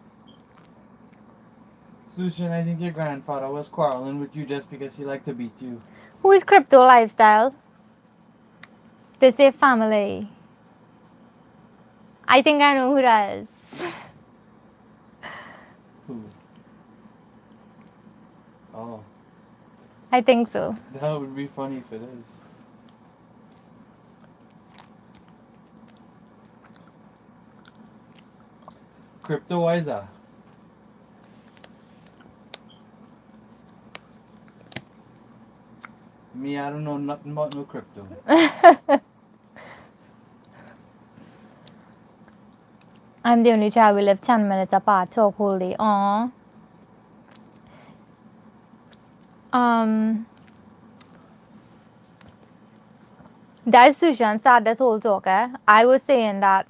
Sushin, I think your grandfather was quarreling with you just because he liked to beat you. Who is crypto lifestyle? They say family. I think I know who that is. Who? Oh, I think so. that would be funny if it is. Cryptoiser. Me, I don't know nothing about no crypto. I'm the only child. We live 10 minutes apart. Talk whole day. Aww. That Sushan started this whole talk. I was saying that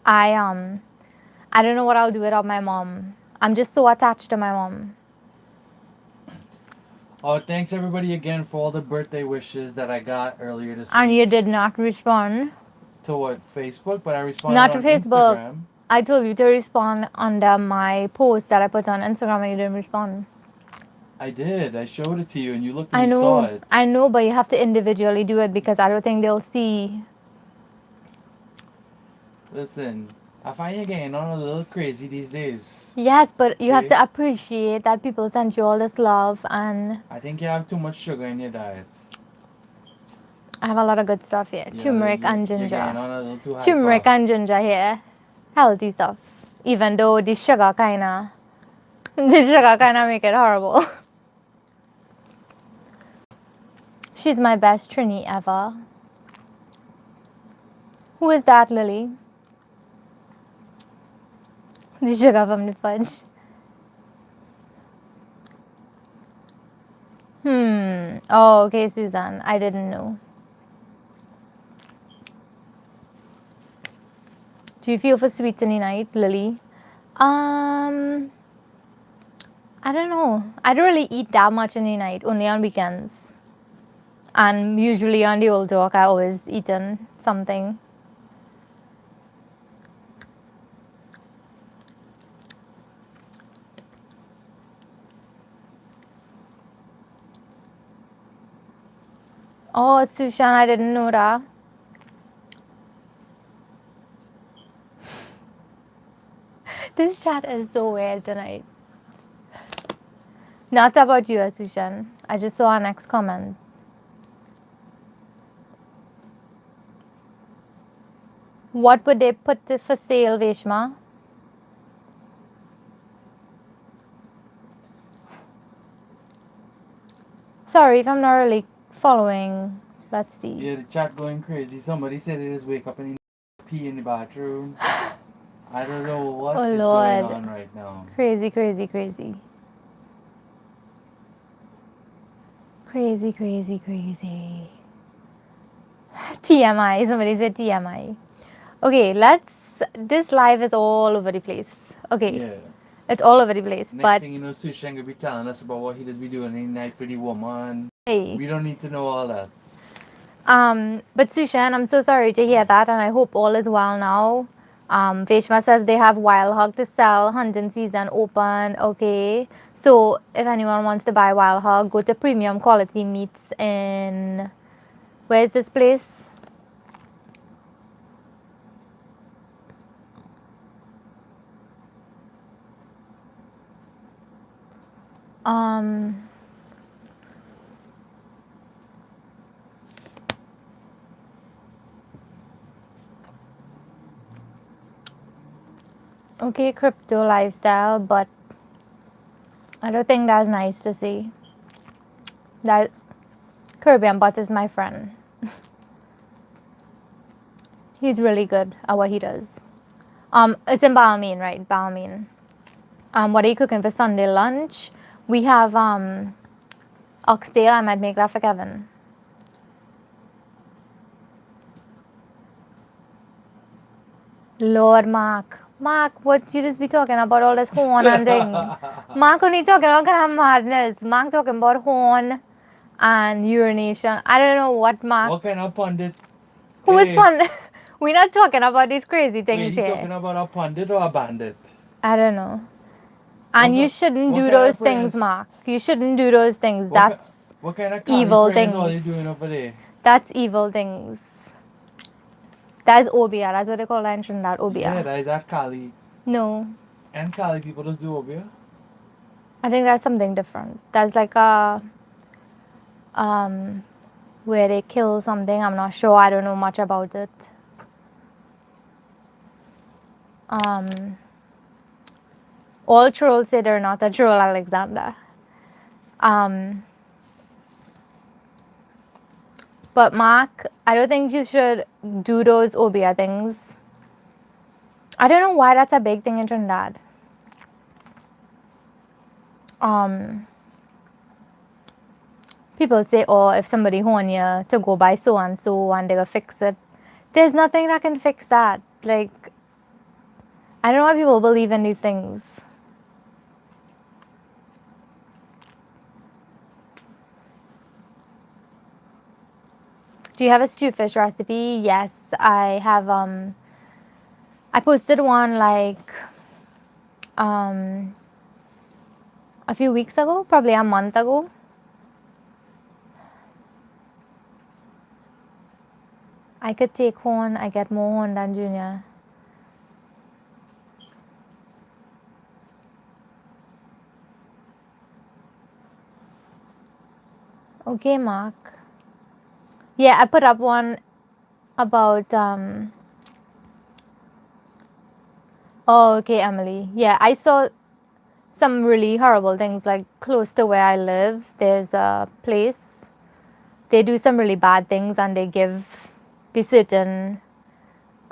I don't know what I'll do without my mom. I'm just so attached to my mom. Oh, thanks everybody again for all the birthday wishes that I got earlier this And week. you did not respond. To what, Facebook? But I responded Not to on Facebook. Instagram. I told you to respond under my post that I put on Instagram and you didn't respond. I did. I showed it to you and you looked I and you saw know. it. I know, but you have to individually do it because I don't think they'll see. Listen, I find you getting on a little crazy these days. Yes, but you have Okay. to appreciate that people send you all this love, and I think you have too much sugar in your diet. I have a lot of good stuff here. You know, Turmeric and you're getting ginger. on a little too high. Turmeric and ginger here. Healthy stuff. even though the sugar kinda make it horrible. She's my best Trini ever. Who is that, Lily? The sugar from the fudge. Oh, okay, Suzanne. I didn't know. Do you feel for sweets any night, Lily? I don't know. I don't really eat that much any night, only on weekends. And usually on the Old Talk, I always eaten something. Oh, Sushan, I didn't know that. This chat is so weird tonight. Not about you, Sushan. I just saw our next comment. What would they put for sale, Veshma? Sorry if I'm not really following. Let's see. Yeah, the chat going crazy. Somebody said they just wake up and pee in the bathroom. I don't know what Oh, is Lord. going on right now. Crazy, crazy, crazy. Crazy, crazy, crazy. TMI. Somebody said TMI. Okay, this live is all over the place. Okay. Yeah. It's all over the place. Next But thing you know, Sushi gonna be telling us about what he just be doing in night with the woman. hey. We don't need to know all that. But Sushan, I'm so sorry to hear that, and I hope all is well now. Veshma says they have Wild Hog to sell, hunting season open. Okay, so if anyone wants to buy Wild Hog, go to Premium Quality Meats in, where is this place? Okay, crypto lifestyle, but I don't think that's nice to see. That Caribbean Butt is my friend. He's really good at what he does. It's in Balmain, right? Balmain. What are you cooking for Sunday lunch? We have oxtail. I might make that for Kevin. Lord Mark. Mark, what you just be talking about all this horn and thing? Mark only talking all kind of madness. Mark talking about horn and urination. I don't know what Mark. What kind of pundit? Who is Hey, pundit? We're not talking about these crazy things wait, he here. talking about a pundit or a bandit? I don't know. And What you ki- shouldn't what do kind of those things, prayers? Mark. You shouldn't do those things. What, That's what kind of Kali evil prayers are you things. doing over there? That's evil things. That's obia. That's what they call that in Trinidad. Obia. Yeah, that is that Kali. No, And Kali people just do obia. I think that's something different. That's like a where they kill something. I'm not sure. I don't know much about it. All trolls say they're not a troll, Alexander. But Mark, I don't think you should do those obia things. I don't know why that's a big thing in Trinidad. People say, oh, if somebody horn you to go buy so and so and they'll fix it. There's nothing that can fix that. Like, I don't know why people believe in these things. Do you have a stew fish recipe? Yes, I have. I posted one like a few weeks ago, probably a month ago. I could take horn. I get more horn than Junior. Okay, Mark. Yeah, I put up one about Oh, okay, Emily. Yeah, I saw some really horrible things like close to where I live. There's a place. They do some really bad things and they give the certain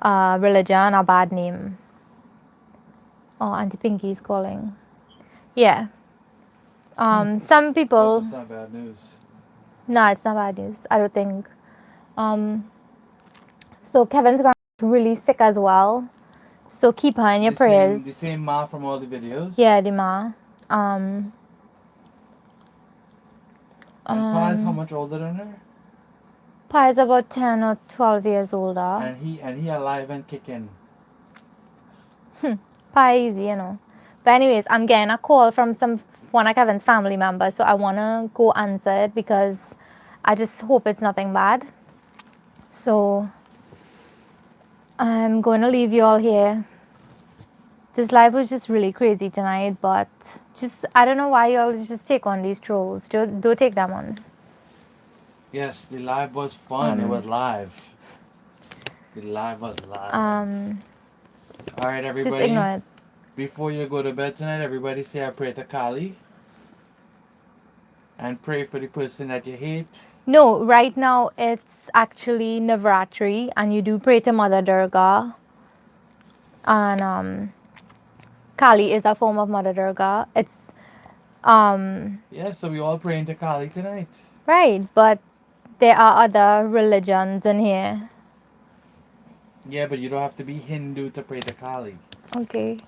religion a bad name. Oh, Auntie Pinky is calling. Yeah. Some Oh, people. that's not bad news. No, it's not bad news. I don't think. Um, so Kevin's grandma is really sick as well. So keep her in your prayers. The same ma from all the videos. Yeah, the ma. Um, And Pa is how um, much older than her? Pa is about 10 or 12 years older. And he alive and kicking. Pa easy, you know. But anyways, I'm getting a call from one of Kevin's family members, so I wanna go answer it because I just hope it's nothing bad. So I'm going to leave you all here. This live was just really crazy tonight, but just I don't know why you all just take on these trolls. Don't take them on. Yes, the live was fun. It was live. The live was live. All right, Just everybody. ignore it. Before you go to bed tonight, everybody say I pray to Kali. And pray for the person that you hate. No, right now it's actually Navratri, and you do pray to Mother Durga. And Kali is a form of Mother Durga. It's Yeah, so we all praying to Kali tonight. right, but there are other religions in here. Yeah, but you don't have to be Hindu to pray to Kali. Okay.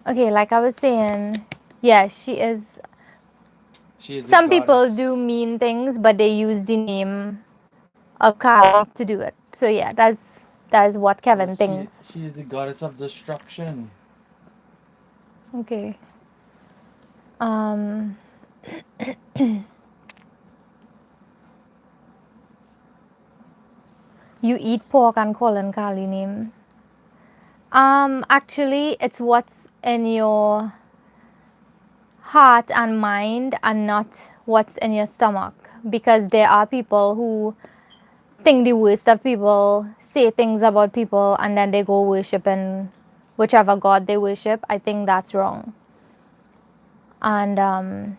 Okay, like I was saying, yeah, she is. She is the Some people goddess. do mean things, but they use the name of Kali to do it. So yeah, that's what Kevin thinks. She is the goddess of destruction. Okay. You eat pork and call in Kali name. Actually, it's what's in your heart and mind and not what's in your stomach, because there are people who think the worst of people, say things about people, and then they go worshiping whichever god they worship. I think that's wrong. And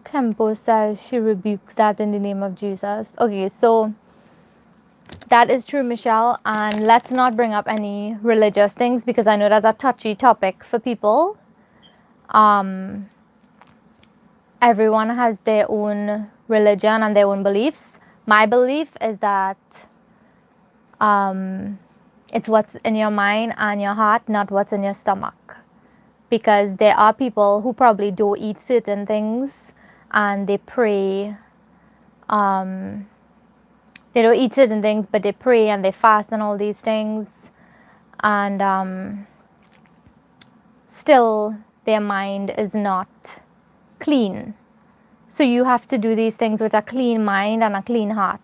Kempo says she rebukes that in the name of Jesus. Okay, so that is true, Michelle. And let's not bring up any religious things because I know that's a touchy topic for people. Everyone has their own religion and their own beliefs. My belief is that it's what's in your mind and your heart, not what's in your stomach. Because there are people who probably don't eat certain things and they pray. They don't eat certain things, but they pray and they fast and all these things. And still, their mind is not clean. So you have to do these things with a clean mind and a clean heart.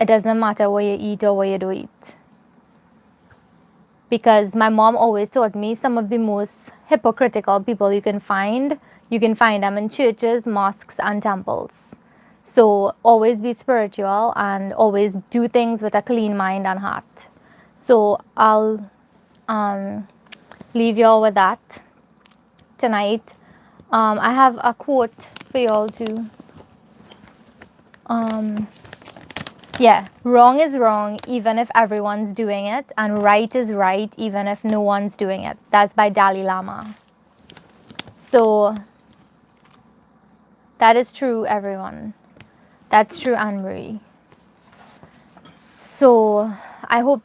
It doesn't matter what you eat or what you don't eat. Because my mom always taught me some of the most hypocritical people you can find them in churches, mosques, and temples. So always be spiritual and always do things with a clean mind and heart. So I'll leave you all with that tonight. I have a quote for you all too. Yeah, wrong is wrong even if everyone's doing it, and right is right even if no one's doing it. That's by Dalai Lama. So that is true, everyone. That's true, Anne-Marie. So I hope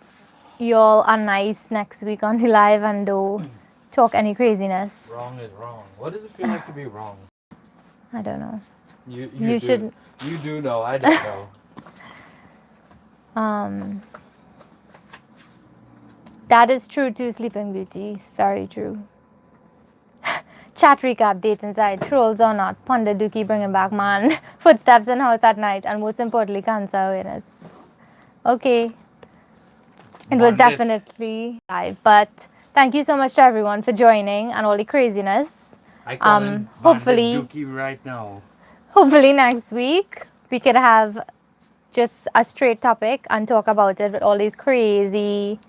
you all are nice next week on the live and don't talk any craziness. Wrong is wrong. What does it feel like to be wrong? I don't know. You should. You do know. I don't know. That is true too, Sleeping Beauty. It's very true. Chat recap, dates inside, trolls or not, Panda Dookie bringing back man, footsteps in house at night, and most importantly, cancer awareness. Okay. It was definitely live, but Thank you so much to everyone for joining and all the craziness. I call him Hopefully, Dookie right now. hopefully next week we could have just a straight topic and talk about it with all these crazy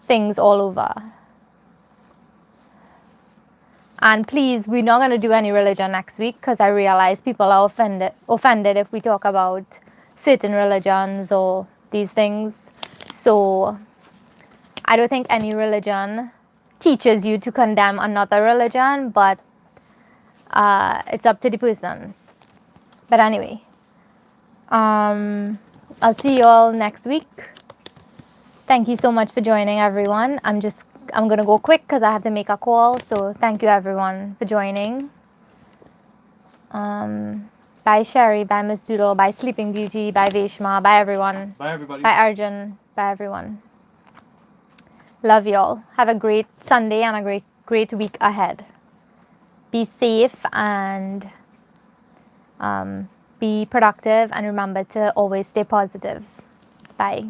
things all over. And please, we're not going to do any religion next week because I realize people are offended if we talk about certain religions or these things. So I don't think any religion teaches you to condemn another religion, but it's up to the person. But anyway, I'll see you all next week. Thank you so much for joining, everyone. I'm gonna go quick because I have to make a call. So thank you, everyone, for joining. Bye, Sherry. Bye, Miss Doodle. Bye, Sleeping Beauty. Bye, Veshma. Bye, everyone. Bye, everybody. Bye, Arjun. Bye, everyone. Love y'all. Have a great Sunday and a great week ahead. Be safe and be productive, and remember to always stay positive. Bye.